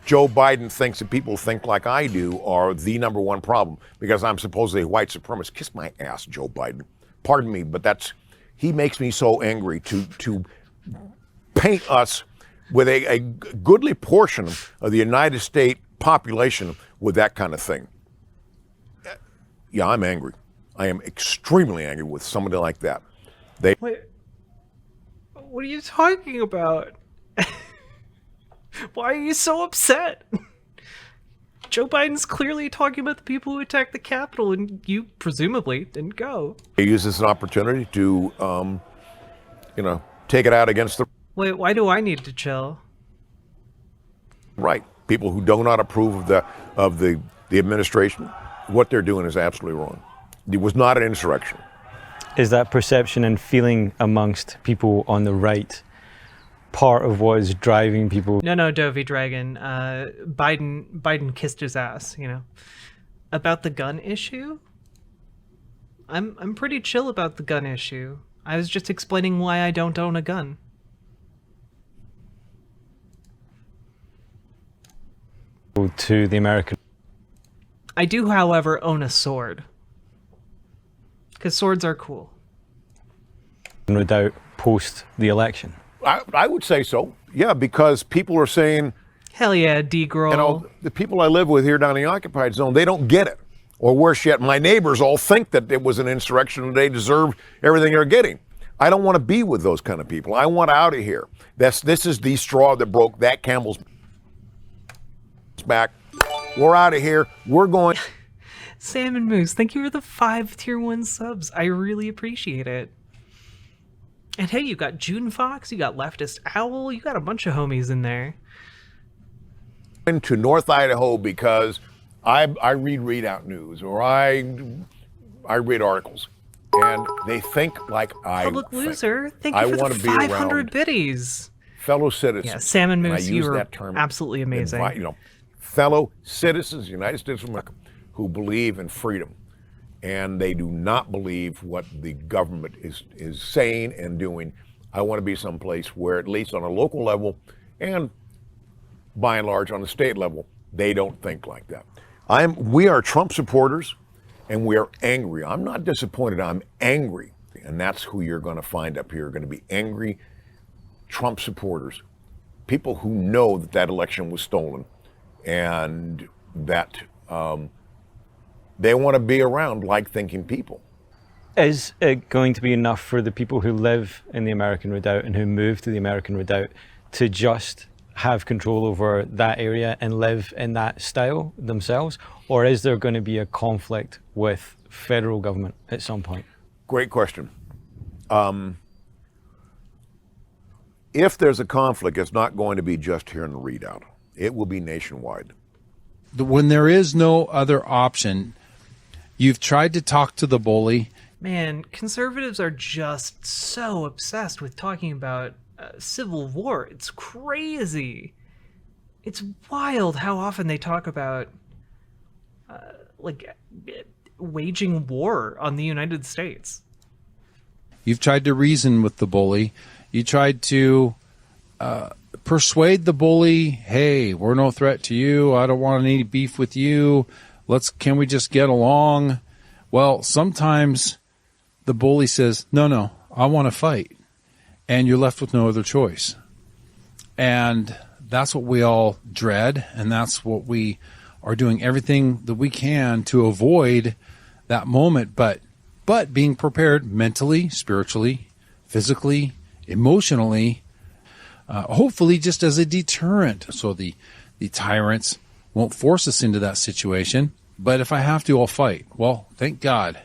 Joe Biden thinks that people think like I do are the number one problem because I'm supposedly a white supremacist. Kiss my ass, Joe Biden. Pardon me, but he makes me so angry to paint us with a goodly portion of the United States population with that kind of thing. Yeah, I'm angry. I am extremely angry with somebody like that. Wait, what are you talking about? Why are you so upset? Joe Biden's clearly talking about the people who attacked the Capitol, and you presumably didn't go. He uses an opportunity to, take it out against the... Wait, why do I need to chill? Right. People who do not approve of the administration, what they're doing is absolutely wrong. It was not an insurrection. Is that perception and feeling amongst people on the right part of what is driving people? No, Dovey Dragon. Biden kissed his ass, About the gun issue? I'm pretty chill about the gun issue. I was just explaining why I don't own a gun. To the American. I do, however, own a sword. Because swords are cool. No doubt post the election. I would say so. Yeah, because people are saying, hell yeah, D-Grohl. You know, the people I live with here down in the occupied zone, they don't get it. Or worse yet, my neighbors all think that it was an insurrection and they deserve everything they're getting. I don't want to be with those kind of people. I want out of here. This is the straw that broke that camel's back. We're out of here. We're going. Salmon Moose, thank you for the 5 tier 1 subs. I really appreciate it. And hey, you got June Fox, you got Leftist Owl, you got a bunch of homies in there. To North Idaho because I read readout news or I read articles, and they think like I Public think. loser, thank you for the 500 biddies. Fellow citizens. Yeah, Salmon Moose, you are that term absolutely amazing. Fellow citizens, United States of America, who believe in freedom, and they do not believe what the government is saying and doing. I want to be someplace where, at least on a local level, and by and large on the state level, they don't think like that. We are Trump supporters, and we are angry. I'm not disappointed, I'm angry. And that's who you're going to find up here, going to be angry Trump supporters, people who know that that election was stolen, and that they want to be around like-thinking people. Is it going to be enough for the people who live in the American Redoubt and who move to the American Redoubt to just have control over that area and live in that style themselves? Or is there going to be a conflict with federal government at some point? Great question. If there's a conflict, it's not going to be just here in the Redoubt. It will be nationwide. When there is no other option, you've tried to talk to the bully. Man, conservatives are just so obsessed with talking about civil war. It's crazy. It's wild how often they talk about waging war on the United States. You've tried to reason with the bully. You tried to persuade the bully, hey, we're no threat to you. I don't want any beef with you. Can we just get along? Well, sometimes the bully says, no, I want to fight. And you're left with no other choice. And that's what we all dread. And that's what we are doing everything that we can to avoid that moment. But being prepared mentally, spiritually, physically, emotionally, hopefully just as a deterrent. So the tyrants won't force us into that situation. But if I have to, I'll fight. Well, thank God.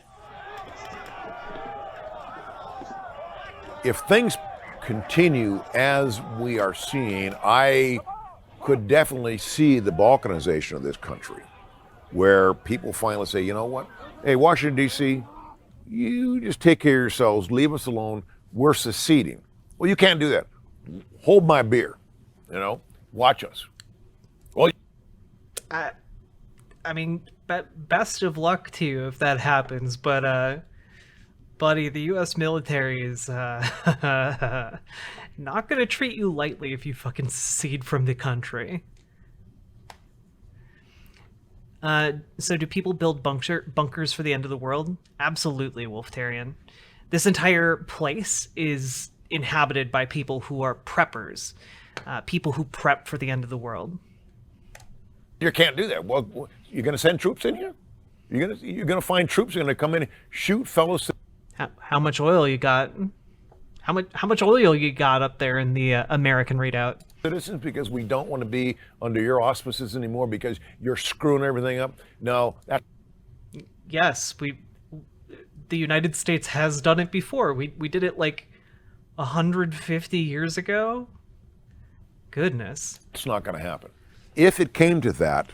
If things continue as we are seeing, I could definitely see the balkanization of this country, where people finally say, you know what? Hey, Washington, D.C., you just take care of yourselves, leave us alone, we're seceding. Well, you can't do that. Hold my beer, watch us. Well, I mean, best of luck to you if that happens, but buddy, the U.S. military is not going to treat you lightly if you fucking secede from the country. So do people build bunkers for the end of the world? Absolutely, Wolftarian. This entire place is inhabited by people who are preppers, people who prep for the end of the world. You can't do that. Well, you're going to send troops in here? You're going to find troops who are going to come in and shoot fellows. How much oil you got? How much oil you got up there in the American Redoubt? Citizens, because we don't want to be under your auspices anymore because you're screwing everything up. No, that. Yes, the United States has done it before. We did it like 150 years ago. Goodness. It's not going to happen. If it came to that,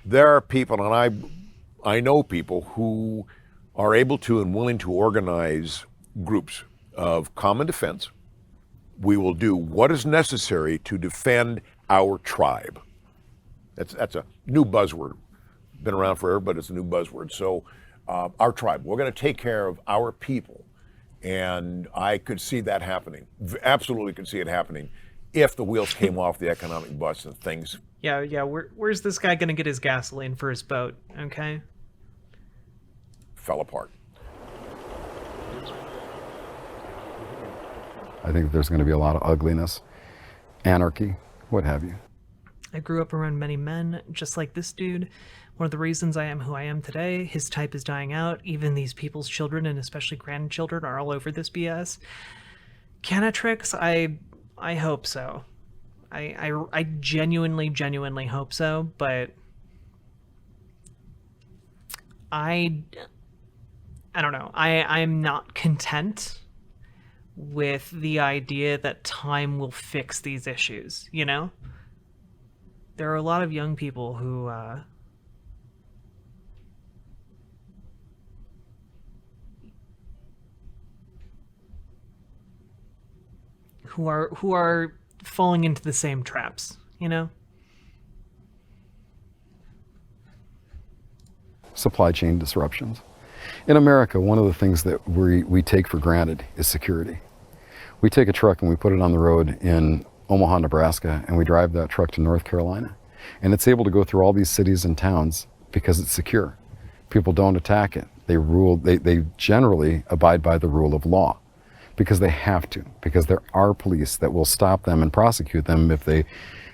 there are people, and I know people who are able to and willing to organize groups of common defense. We will do what is necessary to defend our tribe. That's a new buzzword. been around forever, but it's a new buzzword. So our tribe, we're going to take care of our people. And I could see that happening. Absolutely could see it happening if the wheels came off the economic bus and things. Yeah. Where's this guy going to get his gasoline for his boat? Okay. Fell apart. I think there's going to be a lot of ugliness, anarchy, what have you. I grew up around many men, just like this dude. One of the reasons I am who I am today, his type is dying out. Even these people's children, and especially grandchildren, are all over this BS. Canatrix, I hope so. I genuinely hope so, but I don't know. I'm not content with the idea that time will fix these issues, you know? There are a lot of young people who are falling into the same traps, you know? Supply chain disruptions. In America, one of the things that we take for granted is security. We take a truck and we put it on the road in Omaha, Nebraska, and we drive that truck to North Carolina. And it's able to go through all these cities and towns because it's secure. People don't attack it. They generally abide by the rule of law because they have to, because there are police that will stop them and prosecute them if they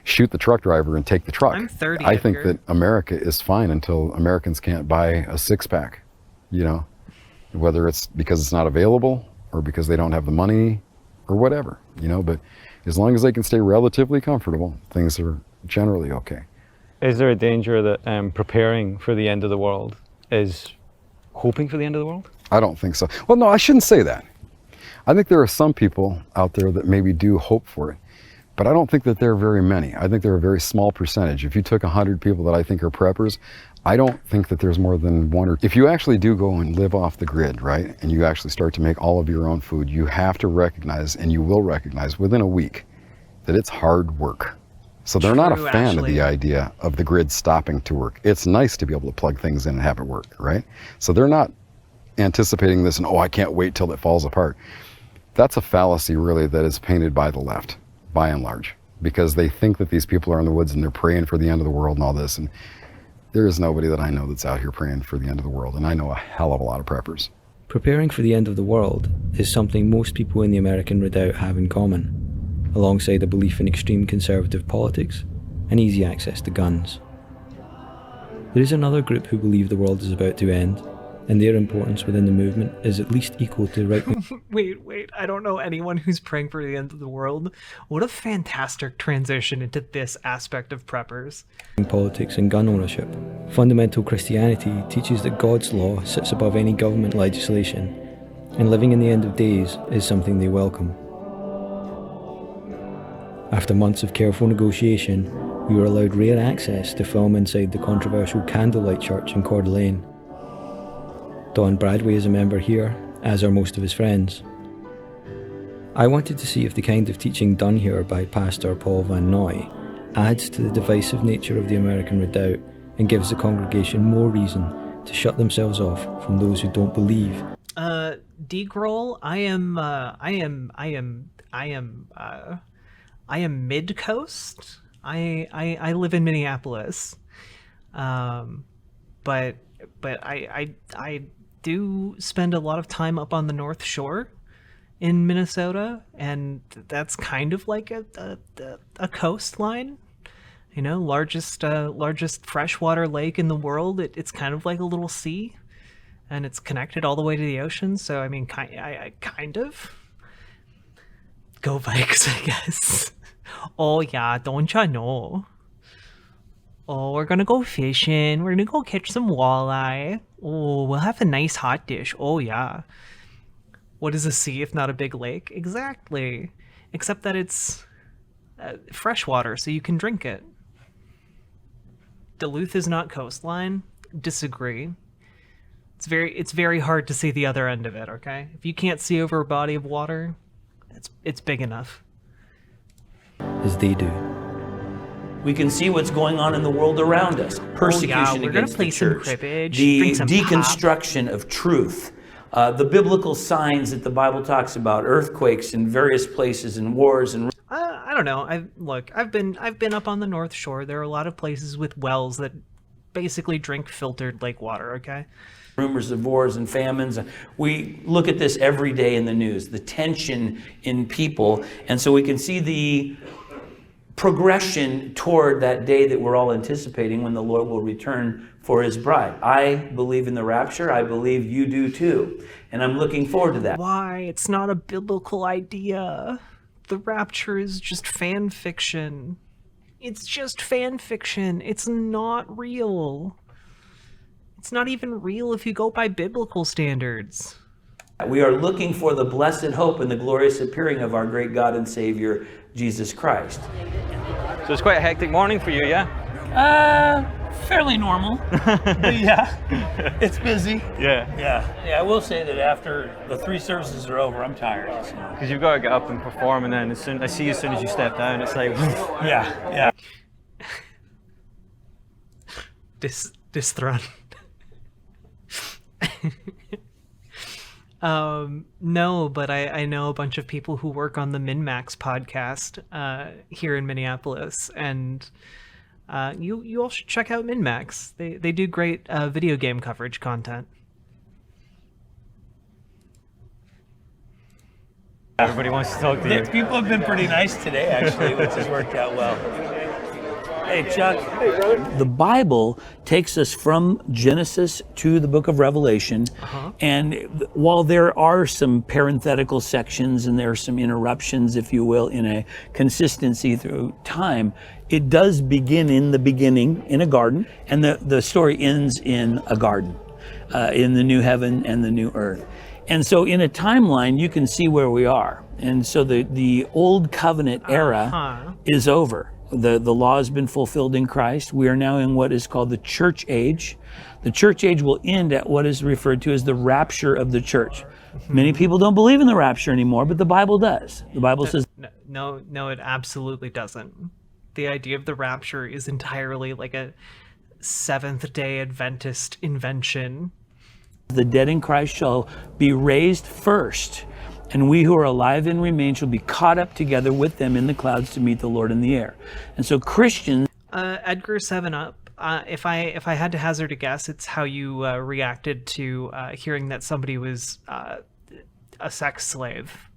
shoot the truck driver and take the truck. I'm 30. I think that America is fine until Americans can't buy a six-pack, you know, whether it's because it's not available or because they don't have the money or whatever, you know, but as long as they can stay relatively comfortable, things are generally okay. Is there a danger that preparing for the end of the world is hoping for the end of the world? I don't think so. Well, no, I shouldn't say that. I think there are some people out there that maybe do hope for it, but I don't think that there are very many. I think they're a very small percentage. If you took 100 people that I think are preppers, I don't think that there's more than one or... If you actually do go and live off the grid, right, and you actually start to make all of your own food, you have to recognize, and you will recognize within a week, that it's hard work. So they're not a fan of the idea of the grid stopping to work. It's nice to be able to plug things in and have it work, right? So they're not anticipating this and, oh, I can't wait till it falls apart. That's a fallacy, really, that is painted by the left, by and large, because they think that these people are in the woods and they're praying for the end of the world and all this. And there is nobody that I know that's out here praying for the end of the world, and I know a hell of a lot of preppers. Preparing for the end of the world is something most people in the American Redoubt have in common, alongside a belief in extreme conservative politics and easy access to guns. There is another group who believe the world is about to end, and their importance within the movement is at least equal to right-wing... Wait, I don't know anyone who's praying for the end of the world. What a fantastic transition into this aspect of preppers. ...politics and gun ownership. Fundamental Christianity teaches that God's law sits above any government legislation, and living in the end of days is something they welcome. After months of careful negotiation, we were allowed rare access to film inside the controversial Candlelight Church in Coeur d'Alene. Don Bradway is a member here, as are most of his friends. I wanted to see if the kind of teaching done here by Pastor Paul Van Noy adds to the divisive nature of the American Redoubt and gives the congregation more reason to shut themselves off from those who don't believe. D-Groll, I am mid-coast. I live in Minneapolis. But I do spend a lot of time up on the North Shore in Minnesota, and that's kind of like a coastline, you know, largest freshwater lake in the world. It's kind of like a little sea, and it's connected all the way to the ocean. So I mean, I kind of go Vikes, I guess. Oh yeah, don't ya know? Oh, we're gonna go fishing. We're gonna go catch some walleye. Oh, we'll have a nice hot dish. Oh yeah. What is a sea if not a big lake? Exactly. Except that it's freshwater, so you can drink it. Duluth is not coastline. Disagree. It's very hard to see the other end of it, okay? If you can't see over a body of water, it's big enough. As they do. We can see what's going on in the world around us. Persecution against the church, the deconstruction of truth, the biblical signs that the Bible talks about, earthquakes in various places and wars and. I don't know. I've been up on the North Shore. There are a lot of places with wells that basically drink filtered lake water. Okay. Rumors of wars and famines. We look at this every day in the news, the tension in people. And so we can see the progression toward that day that we're all anticipating when the Lord will return for his bride. I believe in the rapture. I believe you do too. And I'm looking forward to that. Why? It's not a biblical idea. The rapture is just fan fiction. It's just fan fiction. It's not real. It's not even real if you go by biblical standards. We are looking for the blessed hope and the glorious appearing of our great God and Savior, Jesus Christ. So it's quite a hectic morning for you, yeah? Fairly normal. But yeah, it's busy. Yeah, I will say that after the 3 services are over, I'm tired. Because you've got to get up and perform, and then I see you as soon as you step down, it's like, yeah. Disthrone. No, but I know a bunch of people who work on the MinMax podcast here in Minneapolis, and you all should check out MinMax. They do great video game coverage content. Everybody wants to talk to you. People have been pretty nice today, actually, which has worked out well. Hey, Chuck. The Bible takes us from Genesis to the book of Revelation. And while there are some parenthetical sections and there are some interruptions, if you will, in a consistency through time, it does begin in the beginning in a garden, and the story ends in a garden, in the new heaven and the new earth. And so in a timeline, you can see where we are. And so the old covenant era is over. The law has been fulfilled in Christ. We are now in what is called the church age. The church age will end at what is referred to as the rapture of the church. Many people don't believe in the rapture anymore, but the Bible does. The Bible says... No, it absolutely doesn't. The idea of the rapture is entirely like a Seventh-day Adventist invention. The dead in Christ shall be raised first, and we who are alive and remain shall be caught up together with them in the clouds to meet the Lord in the air. And so Christians... Edgar 7-Up, if I had to hazard a guess, it's how you reacted to hearing that somebody was a sex slave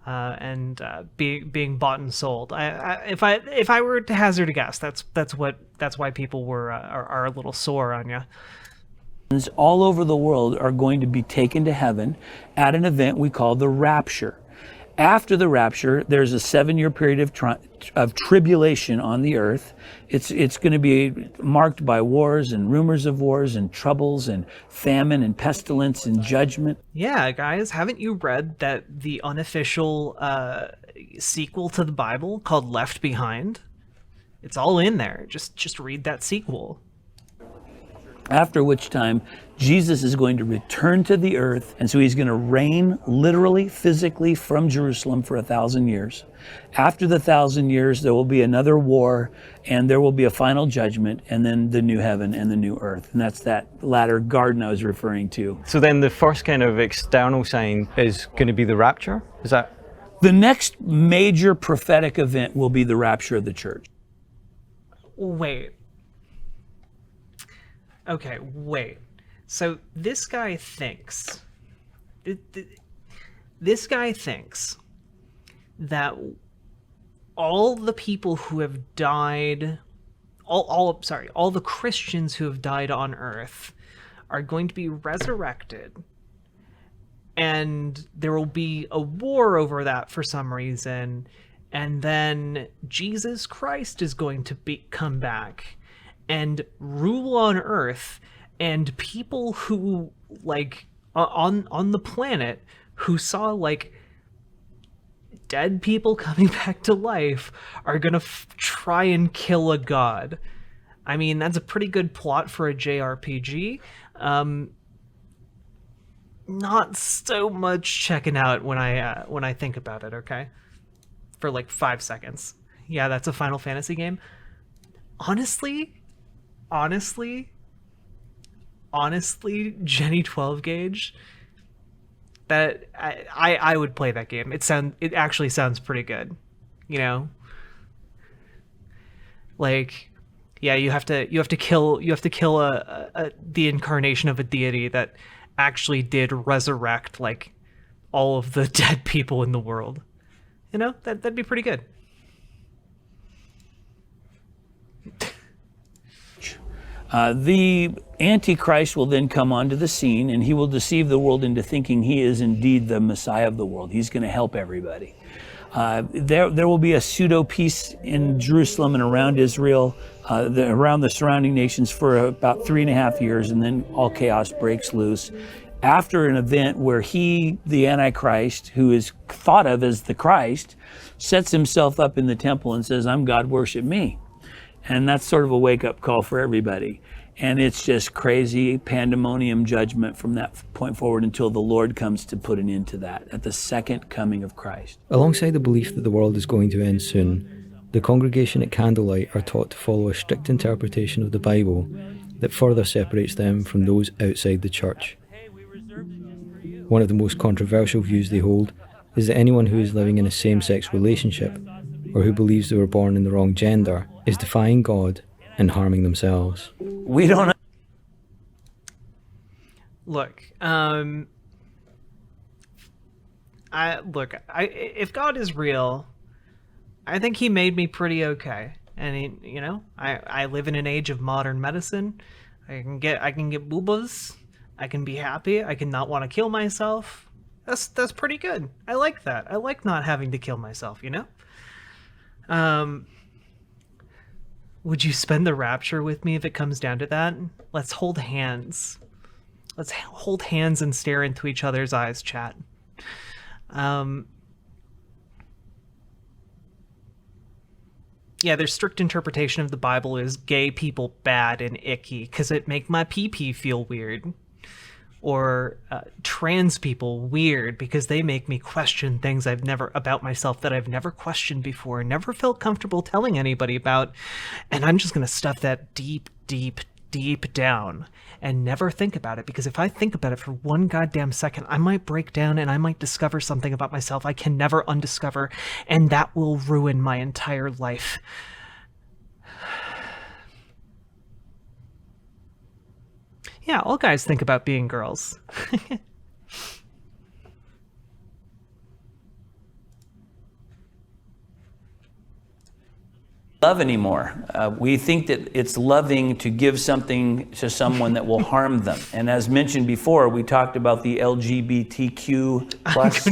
and being bought and sold. If I were to hazard a guess, that's why people are a little sore on you. All over the world are going to be taken to heaven at an event we call the rapture. After the rapture, there's a 7-year period of tribulation on the earth. It's going to be marked by wars and rumors of wars and troubles and famine and pestilence and judgment. Yeah, guys, haven't you read that the unofficial sequel to the Bible called Left Behind? It's all in there. Just read that sequel. After which time, Jesus is going to return to the earth, and so he's going to reign literally, physically from Jerusalem for 1,000 years. After the 1,000 years, there will be another war, and there will be a final judgment, and then the new heaven and the new earth. And that's that latter garden I was referring to. So then the first kind of external sign is going to be the rapture? Is that? The next major prophetic event will be the rapture of the church. Wait. Okay, wait. So this guy thinks that all the people who have died, all the Christians who have died on earth are going to be resurrected, and there will be a war over that for some reason, and then Jesus Christ is going to come back and rule on earth, and people who, like, on the planet, who saw, like, dead people coming back to life are gonna try and kill a god. I mean, that's a pretty good plot for a JRPG. Not so much checking out when I think about it, okay? For like 5 seconds. Yeah, that's a Final Fantasy game. honestly, Jenny 12 gauge, that I would play that game. It actually sounds pretty good, you know? Like, yeah, you have to kill the incarnation of a deity that actually did resurrect like all of the dead people in the world. You know, that'd be pretty good. The Antichrist will then come onto the scene, and he will deceive the world into thinking he is indeed the Messiah of the world. He's going to help everybody. There will be a pseudo peace in Jerusalem and around Israel, around the surrounding nations for about 3.5 years, and then all chaos breaks loose. After an event where he, the Antichrist, who is thought of as the Christ, sets himself up in the temple and says, "I'm God, worship me." And that's sort of a wake-up call for everybody. And it's just crazy pandemonium judgment from that point forward until the Lord comes to put an end to that at the second coming of Christ. Alongside the belief that the world is going to end soon, the congregation at Candlelight are taught to follow a strict interpretation of the Bible that further separates them from those outside the church. One of the most controversial views they hold is that anyone who is living in a same-sex relationship, or who believes they were born in the wrong gender, is defying God and harming themselves. We don't... Look, if God is real, I think he made me pretty okay. And I live in an age of modern medicine. I can get boobas. I can be happy. I can not want to kill myself. That's pretty good. I like that. I like not having to kill myself, you know? Would you spend the rapture with me if it comes down to that? Let's hold hands. Let's hold hands and stare into each other's eyes, chat. Yeah, their strict interpretation of the Bible is gay people bad and icky because it make my pee-pee feel weird. Or trans people weird because they make me question things about myself that I've never questioned before, never felt comfortable telling anybody about, and I'm just gonna stuff that deep down and never think about it, because if I think about it for one goddamn second, I might break down and I might discover something about myself I can never undiscover, and that will ruin my entire life. Yeah, all guys think about being girls. Love anymore. We think that it's loving to give something to someone that will harm them. And as mentioned before, we talked about the LGBTQ plus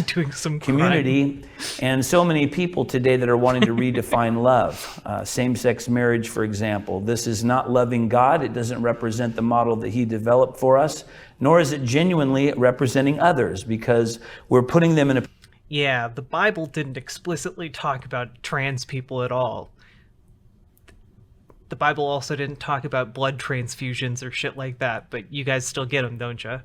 community, and so many people today that are wanting to redefine love. Same-sex marriage, for example. This is not loving God. It doesn't represent the model that he developed for us, nor is it genuinely representing others, because we're putting them in a... Yeah, the Bible didn't explicitly talk about trans people at all. The Bible also didn't talk about blood transfusions or shit like that, but you guys still get them, don't you?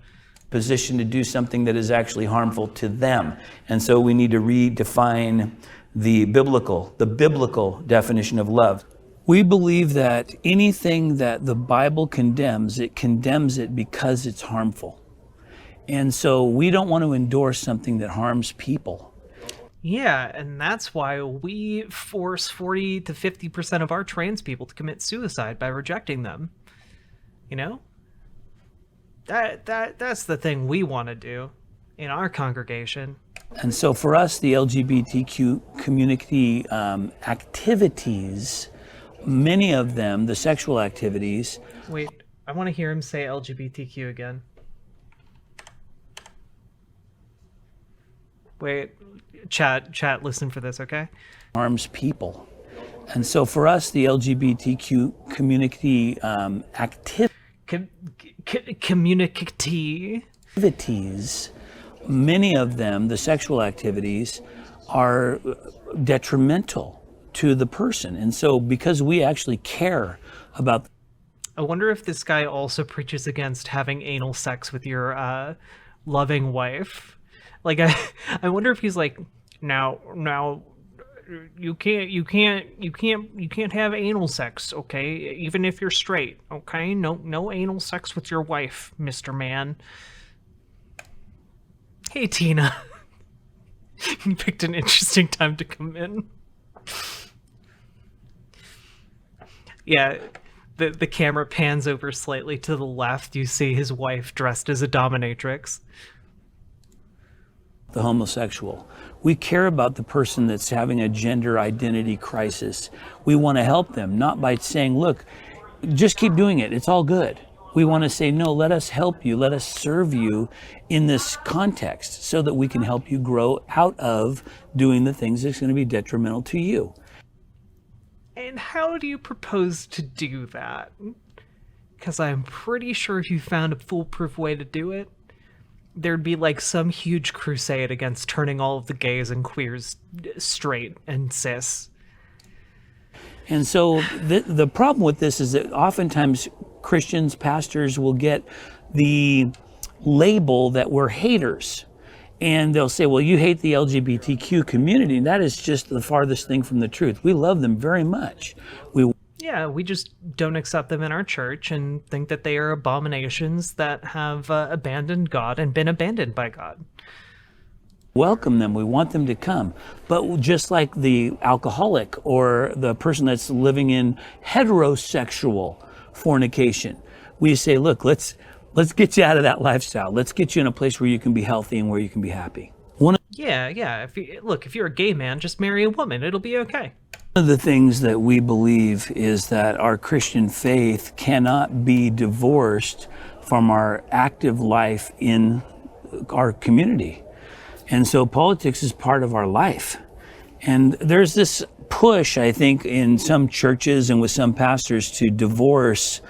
Position to do something that is actually harmful to them. And so we need to redefine the biblical definition of love. We believe that anything that the Bible condemns it because it's harmful. And so we don't want to endorse something that harms people. Yeah, and that's why we force 40 to 50% of our trans people to commit suicide by rejecting them. You know? That's the thing we want to do in our congregation. And so for us, the LGBTQ community activities, many of them, the sexual activities... Wait, I want to hear him say LGBTQ again. Wait, chat, listen for this, okay? Harms people. And so for us, the LGBTQ community activities, many of them, the sexual activities, are detrimental to the person. And so because we actually care about... I wonder if this guy also preaches against having anal sex with your loving wife. Like, I wonder if he's like, now, you can't have anal sex, okay? Even if you're straight, okay? No anal sex with your wife, Mr. Man. Hey, Tina. You picked an interesting time to come in. Yeah, the camera pans over slightly to the left. You see his wife dressed as a dominatrix. The homosexual. We care about the person that's having a gender identity crisis. We want to help them, not by saying, look, just keep doing it. It's all good. We want to say, no, let us help you. Let us serve you in this context so that we can help you grow out of doing the things that's going to be detrimental to you. And how do you propose to do that? Because I'm pretty sure if you found a foolproof way to do it, there'd be like some huge crusade against turning all of the gays and queers straight and cis. And so the problem with this is that oftentimes Christians, pastors will get the label that we're haters. And they'll say, well, you hate the LGBTQ community. And that is just the farthest thing from the truth. We love them very much. We just don't accept them in our church and think that they are abominations that have abandoned God and been abandoned by God. Welcome them. We want them to come. But just like the alcoholic or the person that's living in heterosexual fornication, we say, look, let's get you out of that lifestyle. Let's get you in a place where you can be healthy and where you can be happy. Yeah. If you're a gay man, just marry a woman. It'll be okay. One of the things that we believe is that our Christian faith cannot be divorced from our active life in our community. And so politics is part of our life. And there's this push, I think, in some churches and with some pastors to divorce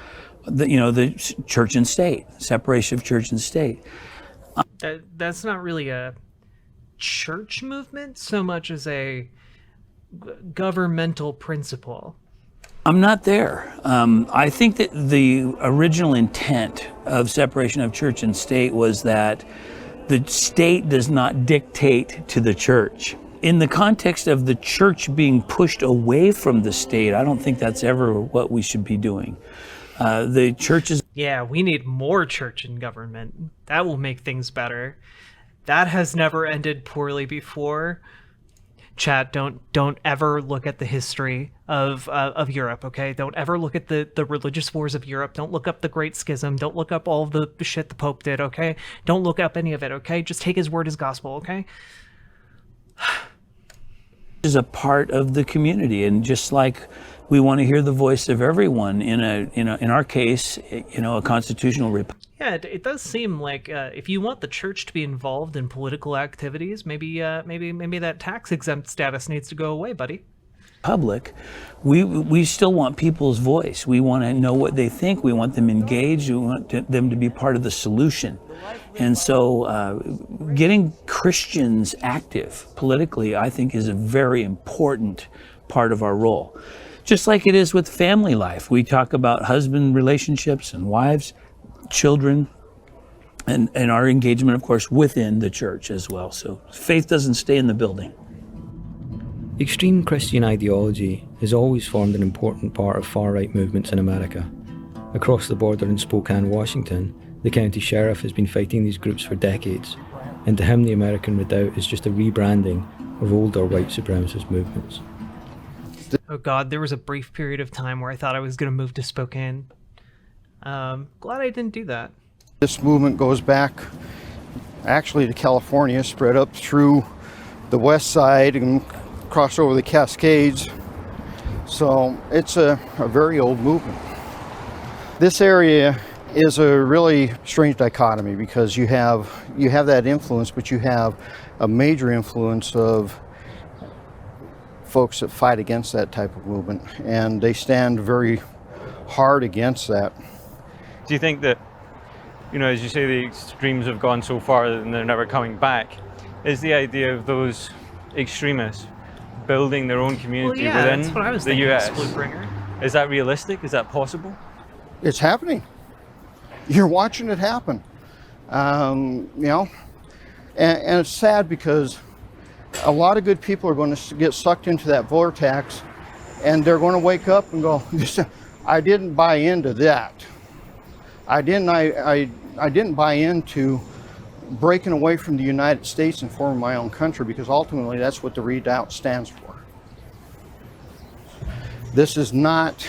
the church and state, separation of church and state. That's not really a church movement so much as a governmental principle. I'm not there. I think that the original intent of separation of church and state was that the state does not dictate to the church. In the context of the church being pushed away from the state, I don't think that's ever what we should be doing. The churches... Yeah, we need more church and government. That will make things better. That has never ended poorly before. Chat, don't ever look at the history of Europe, okay? Don't ever look at the religious wars of Europe. Don't look up the Great Schism. Don't look up all of the shit the Pope did, okay? Don't look up any of it, okay? Just take his word as gospel, okay? Is a part of the community, and just like we want to hear the voice of everyone in our case, a constitutional republic. Yeah, it does seem like if you want the church to be involved in political activities, maybe that tax exempt status needs to go away, buddy. Public, we still want people's voice. We want to know what they think. We want them engaged. We want them to be part of the solution. And so getting Christians active politically, I think, is a very important part of our role. Just like it is with family life. We talk about husband relationships and wives, children, and our engagement, of course, within the church as well. So faith doesn't stay in the building. Extreme Christian ideology has always formed an important part of far-right movements in America. Across the border in Spokane, Washington, the county sheriff has been fighting these groups for decades, and to him the American Redoubt is just a rebranding of older white supremacist movements. Oh God, there was a brief period of time where I thought I was going to move to Spokane. Glad I didn't do that. This movement goes back actually to California, spread up through the west side and cross over the Cascades. So it's a very old movement. This area is a really strange dichotomy because you have that influence, but you have a major influence of folks that fight against that type of movement, and they stand very hard against that. Do you think that, as you say, the extremes have gone so far and they're never coming back? Is the idea of those extremists building their own community within that's what I was the thinking, US? Splitbringer. Is that realistic? Is that possible? It's happening. You're watching it happen. And it's sad because a lot of good people are going to get sucked into that vortex, and they're going to wake up and go, I didn't buy into that. I didn't buy into breaking away from the United States and forming my own country, because ultimately that's what the Redoubt stands for. This is not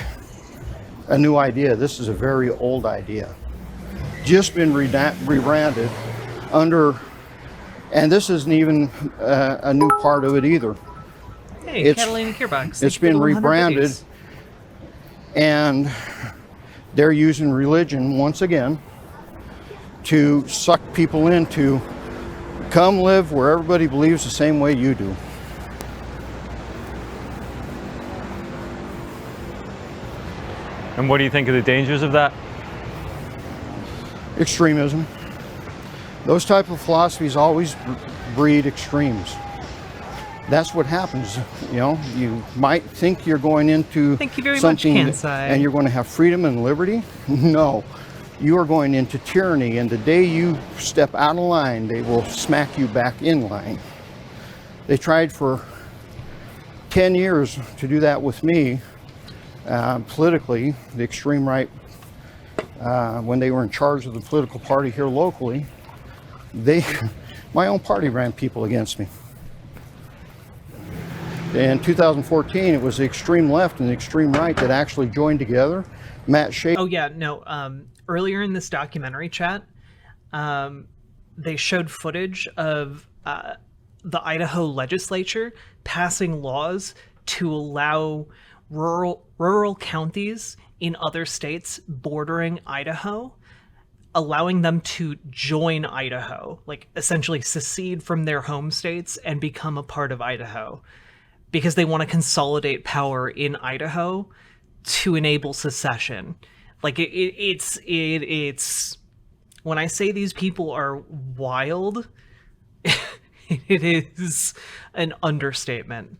a new idea. This is a very old idea. Just been rebranded under, and this isn't even a new part of it either. Hey, Catalina Gearbox. It's been rebranded, and they're using religion once again to suck people into, come live where everybody believes the same way you do. And what do you think of the dangers of that? Extremism. Those type of philosophies always breed extremes. That's what happens. You know, you might think you're going into something and you're going to have freedom and liberty. No, you are going into tyranny, and the day you step out of line, they will smack you back in line. They tried for 10 years to do that with me, politically, the extreme right, when they were in charge of the political party here locally. My own party ran people against me. In 2014, it was the extreme left and the extreme right that actually joined together. Matt Shea. Oh yeah, no. Earlier in this documentary chat, they showed footage of the Idaho legislature passing laws to allow rural counties in other states bordering Idaho, allowing them to join Idaho, like essentially secede from their home states and become a part of Idaho, because they want to consolidate power in Idaho to enable secession. Like it's when I say these people are wild, it is an understatement.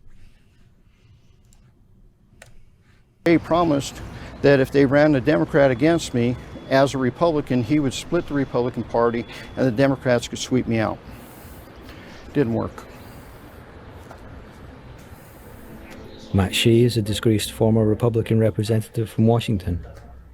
He promised that if they ran a Democrat against me as a Republican, he would split the Republican Party and the Democrats could sweep me out. Didn't work. Matt Shea is a disgraced former Republican representative from Washington.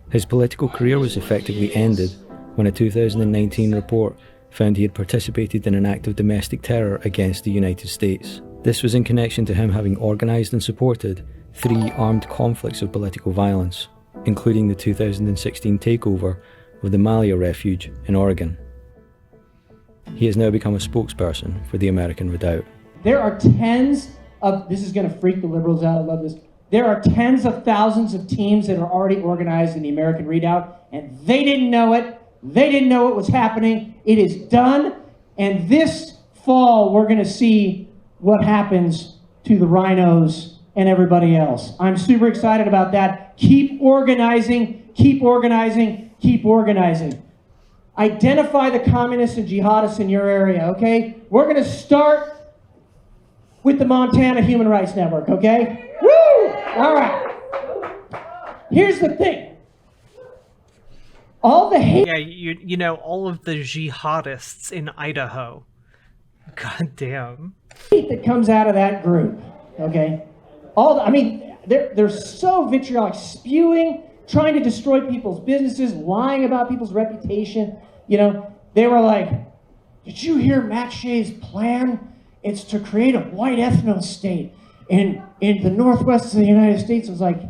His political career was effectively ended when a 2019 report found he had participated in an act of domestic terror against the United States. This was in connection to him having organised and supported 3 armed conflicts of political violence, including the 2016 takeover of the Malia Refuge in Oregon. He has now become a spokesperson for the American Redoubt. There are tens of, this is going to freak the liberals out, I love this. There are tens of thousands of teams that are already organized in the American Redoubt, and they didn't know it. They didn't know it was happening. It is done, and this fall we're going to see what happens to the rhinos and everybody else. I'm super excited about that. Keep organizing, keep organizing, keep organizing. Identify the communists and jihadists in your area, okay? We're going to start with the Montana Human Rights Network, okay? Woo! All right. Here's the thing. All the hate... Yeah, you know, all of the jihadists in Idaho. God damn. That comes out of that group, okay? I mean, they're so vitriolic, spewing, trying to destroy people's businesses, lying about people's reputation. You know, they were like, did you hear Matt Shea's plan? It's to create a white ethno-state in the northwest of the United States. It was like,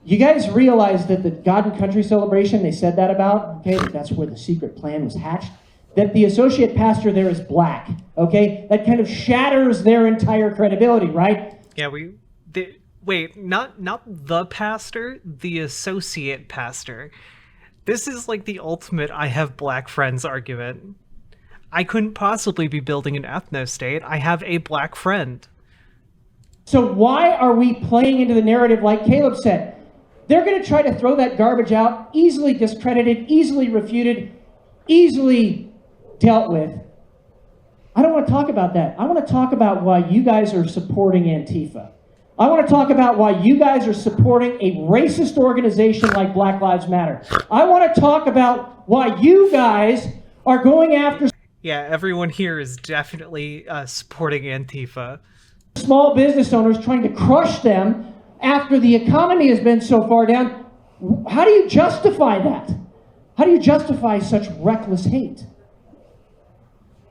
you guys realize that the God and Country celebration they said that about, okay, that's where the secret plan was hatched, that the associate pastor there is black, okay? That kind of shatters their entire credibility, right? Yeah, wait, not the pastor, the associate pastor. This is like the ultimate I have black friends argument. I couldn't possibly be building an ethno-state. I have a black friend. So why are we playing into the narrative like Caleb said? They're going to try to throw that garbage out, easily discredited, easily refuted, easily dealt with. I don't want to talk about that. I want to talk about why you guys are supporting Antifa. I want to talk about why you guys are supporting a racist organization like Black Lives Matter. I want to talk about why you guys are going after... Yeah, everyone here is definitely supporting Antifa. Small business owners trying to crush them after the economy has been so far down. How do you justify that? How do you justify such reckless hate?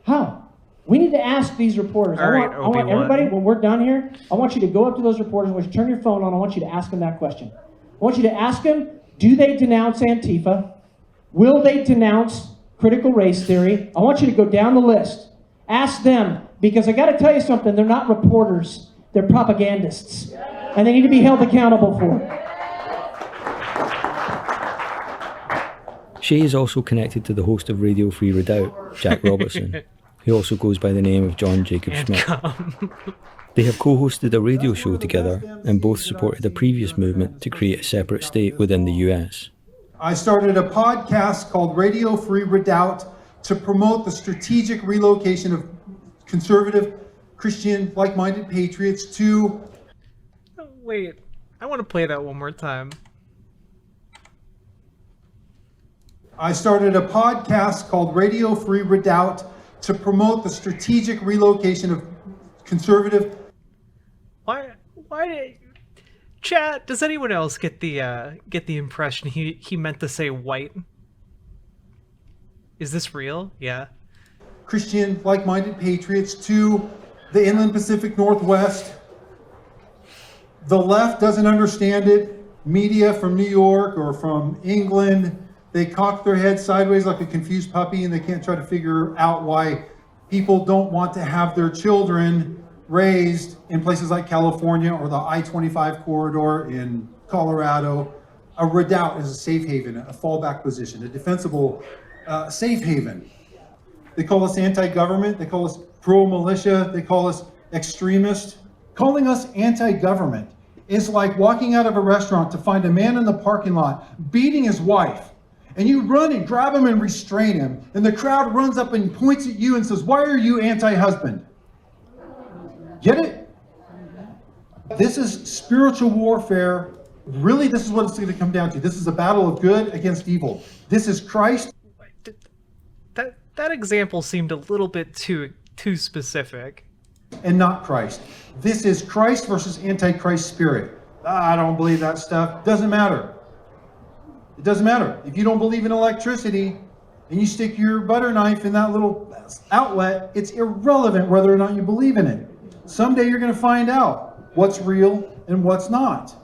How? We need to ask these reporters. I want everybody, when we're done here, I want you to go up to those reporters. I want you to turn your phone on. I want you to ask them that question. I want you to ask them, do they denounce Antifa? Will they denounce critical race theory? I want you to go down the list. Ask them, because I got to tell you something, they're not reporters. They're propagandists. And they need to be held accountable for it. Shay is also connected to the host of Radio Free Redoubt, Jack Robertson, who also goes by the name of John Jacob Schmidt. They have co-hosted a radio show together and both supported a previous movement to create a separate state within the US. I started a podcast called Radio Free Redoubt to promote the strategic relocation of conservative, Christian, like-minded patriots to... Oh, wait, I want to play that one more time. I started a podcast called Radio Free Redoubt to promote the strategic relocation of conservative... Why chat, does anyone else get the impression he meant to say white? Is this real? Yeah. Christian, like-minded patriots to the inland Pacific Northwest. The left doesn't understand it. Media from New York or from England, they cock their heads sideways like a confused puppy, and they can't try to figure out why people don't want to have their children raised in places like California or the I-25 corridor in Colorado. A redoubt is a safe haven, a fallback position, a defensible safe haven. They call us anti-government, they call us pro-militia, they call us extremist. Calling us anti-government is like walking out of a restaurant to find a man in the parking lot beating his wife. And you run and grab him and restrain him. And the crowd runs up and points at you and says, "Why are you anti-husband?" Get it? This is spiritual warfare. Really, this is what it's going to come down to. This is a battle of good against evil. This is Christ. That example seemed a little bit too specific. And not Christ. This is Christ versus Antichrist spirit. I don't believe that stuff. Doesn't matter. It doesn't matter. If you don't believe in electricity and you stick your butter knife in that little outlet, it's irrelevant whether or not you believe in it. Someday you're going to find out what's real and what's not.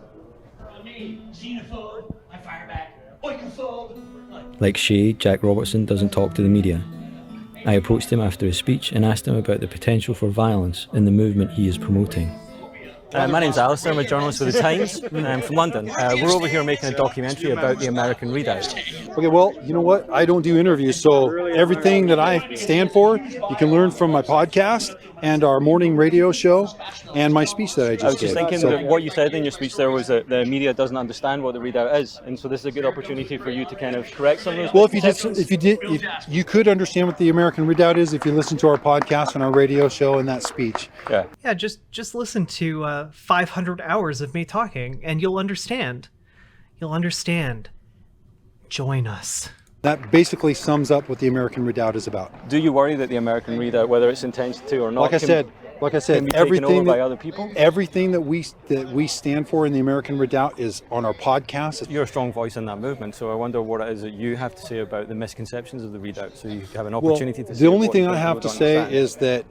Like Shay, Jack Robertson doesn't talk to the media. I approached him after his speech and asked him about the potential for violence in the movement he is promoting. My name's Alistair, I'm a journalist with The Times. I'm from London. We're over here making a documentary about the American Redoubt. Okay, well, you know what? I don't do interviews, so everything that I stand for, you can learn from my podcast and our morning radio show and my speech that I just did. I was just thinking that what you said in your speech there was that the media doesn't understand what the Redoubt is, and so this is a good opportunity for you to kind of correct some of those. Well, if you could understand what the American Redoubt is if you listen to our podcast and our radio show and that speech. Yeah, just listen to 500 hours of me talking, and you'll understand. You'll understand. Join us. That basically sums up what the American Redoubt is about. Do you worry that the American Redoubt, whether it's intended to or not, like I said, can be taken over by other people? Everything that we stand for in the American Redoubt is on our podcast. You're a strong voice in that movement, so I wonder what it is that you have to say about the misconceptions of the Redoubt, so you have an opportunity to say. The only thing I have to say is that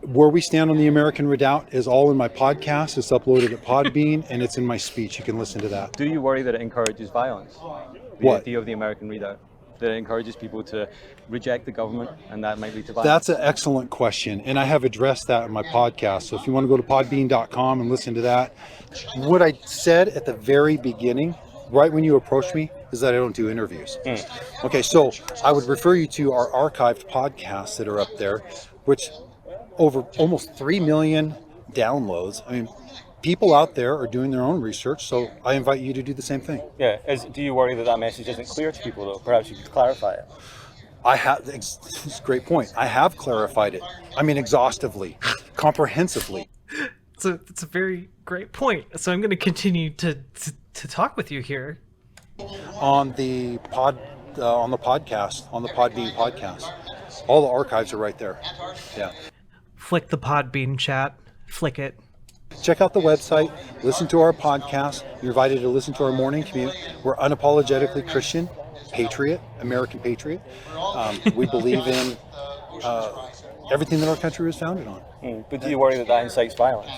where we stand on the American Redoubt is all in my podcast. It's uploaded at Podbean, and it's in my speech. You can listen to that. Do you worry that it encourages violence? The idea of the American Redoubt, that it encourages people to reject the government, and that might lead to violence? That's an excellent question, and I have addressed that in my podcast. So if you want to go to podbean.com and listen to that. What I said at the very beginning, right when you approached me, is that I don't do interviews. Okay, so I would refer you to our archived podcasts that are up there, which over almost 3 million downloads. I mean, people out there are doing their own research, so I invite you to do the same thing. Yeah. Do you worry that that message isn't clear to people, though? Perhaps you could clarify it. It's a great point. I have clarified it. I mean, exhaustively, comprehensively. It's a very great point. So I'm going to continue to talk with you here. On the podcast, on the Podbean podcast. All the archives are right there. Yeah. Flick the Podbean chat. Flick it. Check out the website. Listen to our podcast. You're invited to listen to our morning commute. We're unapologetically Christian, patriot, American patriot. We believe in everything that our country was founded on. But do you worry that that incites violence?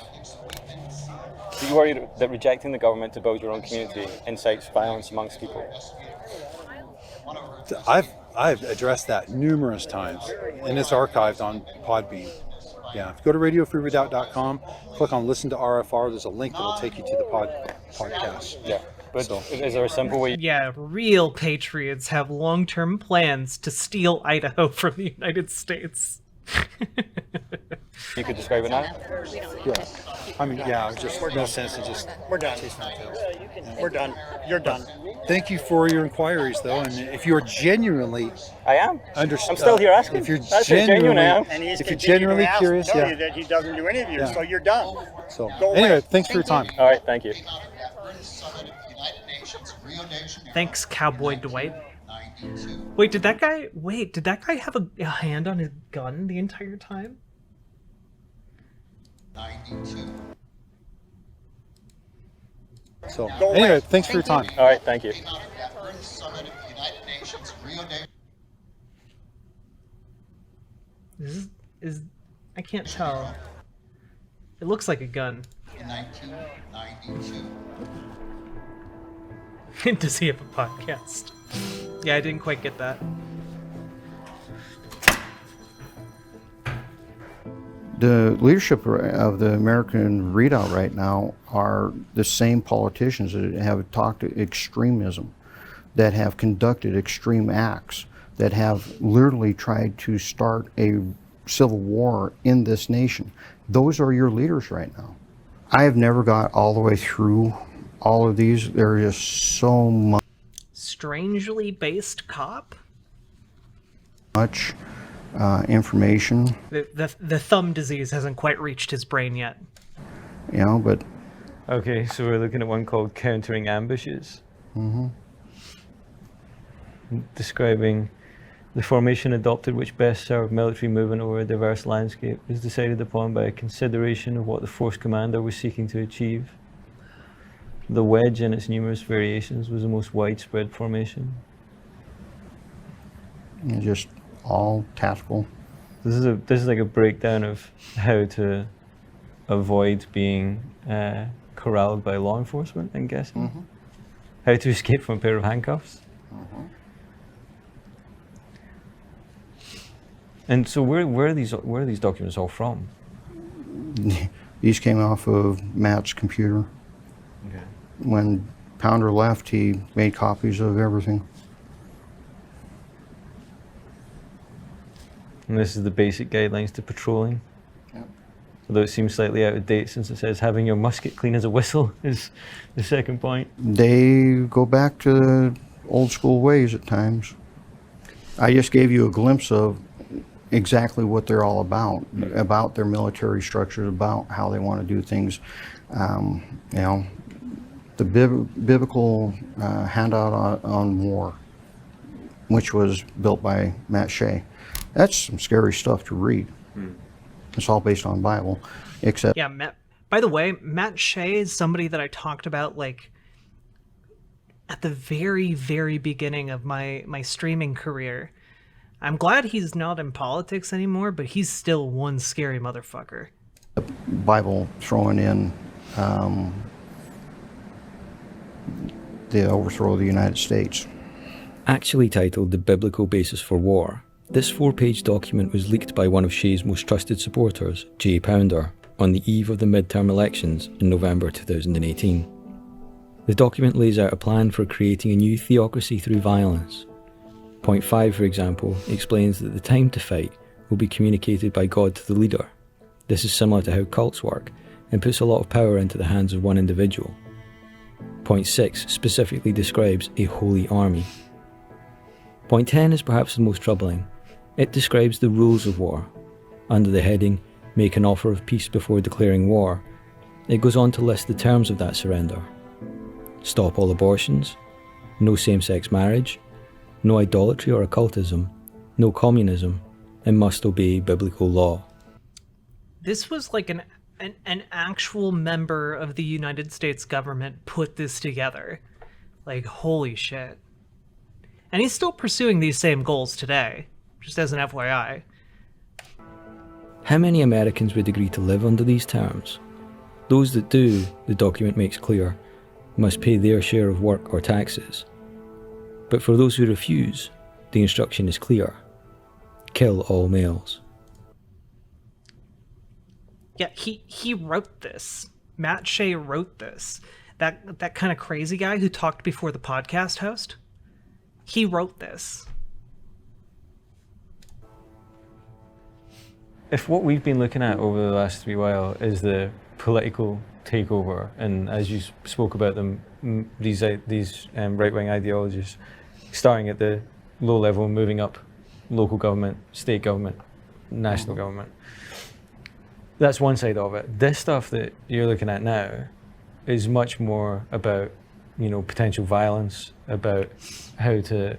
Do you worry that rejecting the government to build your own community incites violence amongst people? I've addressed that numerous times, and it's archived on Podbean. Yeah, if you go to radiofreeredoubt.com, click on Listen to RFR, there's a link that will take you to the podcast. Yeah, but is there a simple way? Yeah, real patriots have long-term plans to steal Idaho from the United States. You could describe it now? Yeah. I mean, yeah, just no sense in just... We're done. We're done. You're done. Thank you for your inquiries, though, and if you're genuinely... I am. I'm still here asking. If you're That's genuine, I am. And he's if you're genuinely curious, tell yeah. you that he doesn't do any of you, Yeah. so you're done. So, Go anyway, away. thanks for your time. All right, thank you. Thanks, Cowboy Dwight. Wait, did that guy have a hand on his gun the entire time? 92. So, anyway, thanks for your time. All right, thank you. I can't tell. It looks like a gun. 1992. Does he have a podcast? Yeah, I didn't quite get that. The leadership of the American Redoubt right now are the same politicians that have talked extremism, that have conducted extreme acts, that have literally tried to start a civil war in this nation. Those are your leaders right now. I have never got all the way through all of these. There is so Strangely based cop? much information, The thumb disease hasn't quite reached his brain yet. you know, but Okay, so we're looking at one called Countering Ambushes, describing the formation adopted which best served military movement over a diverse landscape is decided upon by a consideration of what the force commander was seeking to achieve. The wedge and its numerous variations was the most widespread formation. just all tactical. This is like a breakdown of how to avoid being corralled by law enforcement, I'm guessing. How to escape from a pair of handcuffs. And so where are these documents all from? These came off of Matt's computer. Okay. When Pounder left, he made copies of everything. And this is the basic guidelines to patrolling. Yep. Although it seems slightly out of date since it says having your musket clean as a whistle is the second point. They go back to the old school ways at times. I just gave you a glimpse of exactly what they're all about their military structures, about how they want to do things. You know, the biblical handout on war, which was built by Matt Shea. That's some scary stuff to read. It's all based on Bible, except... Yeah, by the way, Matt Shea is somebody that I talked about, like, at the very, very beginning of my streaming career. I'm glad he's not in politics anymore, but he's still one scary motherfucker. Bible throwing in the overthrow of the United States. Actually titled The Biblical Basis for War, this 4-page document was leaked by one of Shea's most trusted supporters, Jay Pounder, on the eve of the midterm elections in November 2018. The document lays out a plan for creating a new theocracy through violence. Point 5, for example, explains that the time to fight will be communicated by God to the leader. This is similar to how cults work, and puts a lot of power into the hands of one individual. Point 6 specifically describes a holy army. Point 10 is perhaps the most troubling. It describes the rules of war. Under the heading, Make an Offer of Peace Before Declaring War, it goes on to list the terms of that surrender. Stop all abortions, no same-sex marriage, no idolatry or occultism, no communism, and must obey biblical law. This was like an actual member of the United States government put this together. Like, holy shit. And he's still pursuing these same goals today, just as an FYI. How many Americans would agree to live under these terms? Those that do, the document makes clear, must pay their share of work or taxes. But for those who refuse, the instruction is clear: kill all males. Yeah, he wrote this. Matt Shea wrote this. That kind of crazy guy who talked before the podcast host, he wrote this. If what we've been looking at over the last wee while is the political takeover, and as you spoke about them, these right-wing ideologies, starting at the low level, moving up local government, state government, national government. That's one side of it. This stuff that you're looking at now is much more about, potential violence, about how to...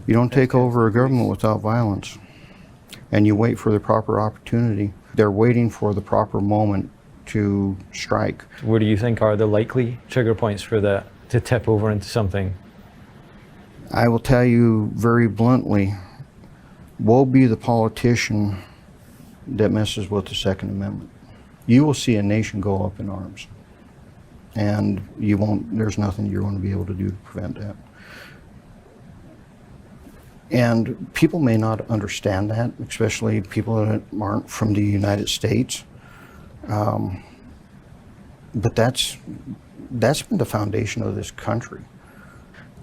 you don't take over a government without violence, and you wait for the proper opportunity. They're waiting for the proper moment to strike. What do you think are the likely trigger points for that to tip over into something? I will tell you very bluntly, woe be the politician that messes with the Second Amendment. You will see a nation go up in arms, and there's nothing you're going to be able to do to prevent that. And people may not understand that, especially people that aren't from the United States. But that's been the foundation of this country.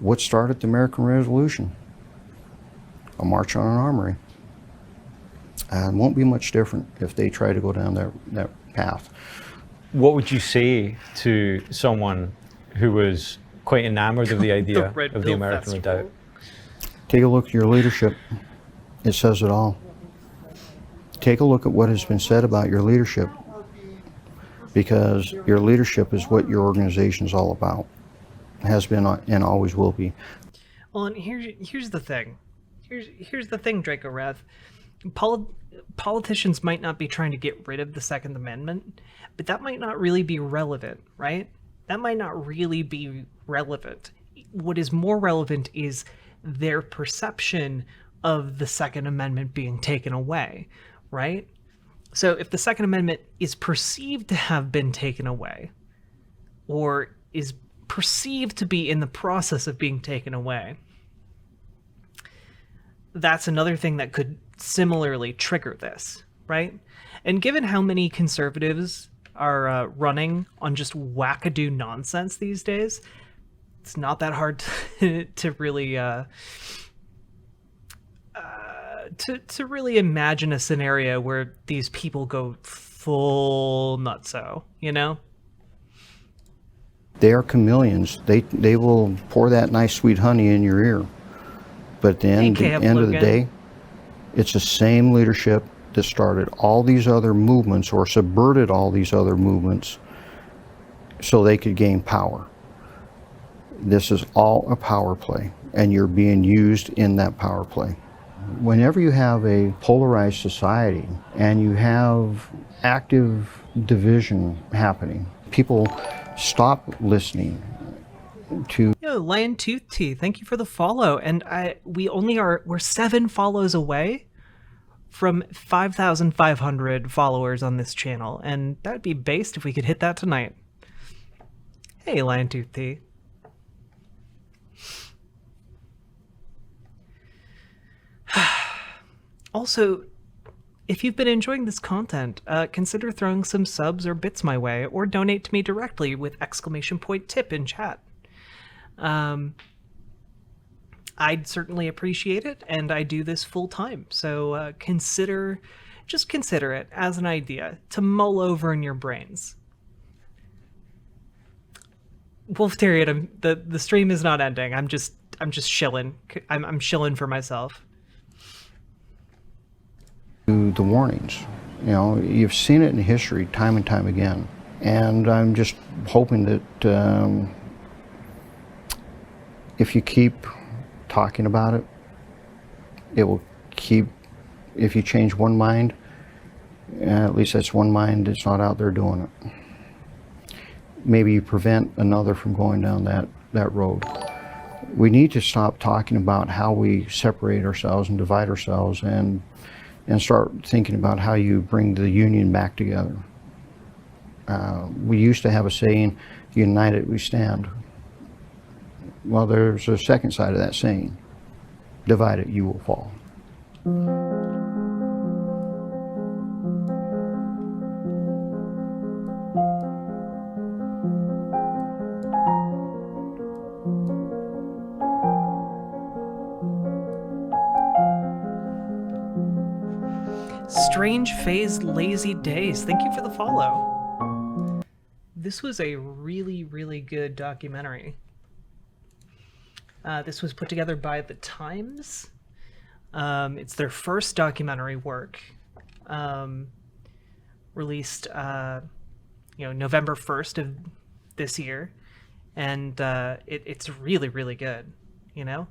What started the American Revolution? A march on an armory. It won't be much different if they try to go down that path. What would you say to someone who was quite enamored of the idea of the American Redoubt? Take a look at your leadership. It says it all. Take a look at what has been said about your leadership, because your leadership is what your organization is all about. Has been and always will be. Well, and here's the thing. Here's the thing, Draco Rev. Politicians might not be trying to get rid of the Second Amendment, but that might not really be relevant, right? That might not really be relevant. What is more relevant is their perception of the Second Amendment being taken away, right? So if the Second Amendment is perceived to have been taken away, or is perceived to be in the process of being taken away, that's another thing that could similarly trigger this, right? And given how many conservatives are running on just wackadoo nonsense these days, it's not that hard to really to really imagine a scenario where these people go full nutso, They are chameleons. They will pour that nice sweet honey in your ear. But at the end of the day, it's the same leadership that started all these other movements or subverted all these other movements so they could gain power. This is all a power play, and you're being used in that power play. Whenever you have a polarized society and you have active division happening, people stop listening to... Yo, Lion Tooth Tea, thank you for the follow. And we're 7 follows away from 5,500 followers on this channel, and that'd be based if we could hit that tonight. Hey, Lion Tooth Tea. Also, if you've been enjoying this content, consider throwing some subs or bits my way, or donate to me directly with _tip in chat. I'd certainly appreciate it, and I do this full time, so just consider it as an idea to mull over in your brains. Wolftarian, the stream is not ending. I'm just shilling. I'm shilling for myself. The warnings. You've seen it in history time and time again. And I'm just hoping that if you keep talking about it, it will keep if you change one mind, at least that's one mind that's not out there doing it. Maybe you prevent another from going down that road. We need to stop talking about how we separate ourselves and divide ourselves and start thinking about how you bring the union back together. We used to have a saying, united we stand. Well, there's a second side of that saying, divided you will fall. Strange Phased Lazy Days, thank you for the follow. This was a really, really good documentary. This was put together by The Times. It's their first documentary work, released November 1st of this year, and it's really, really good, you know?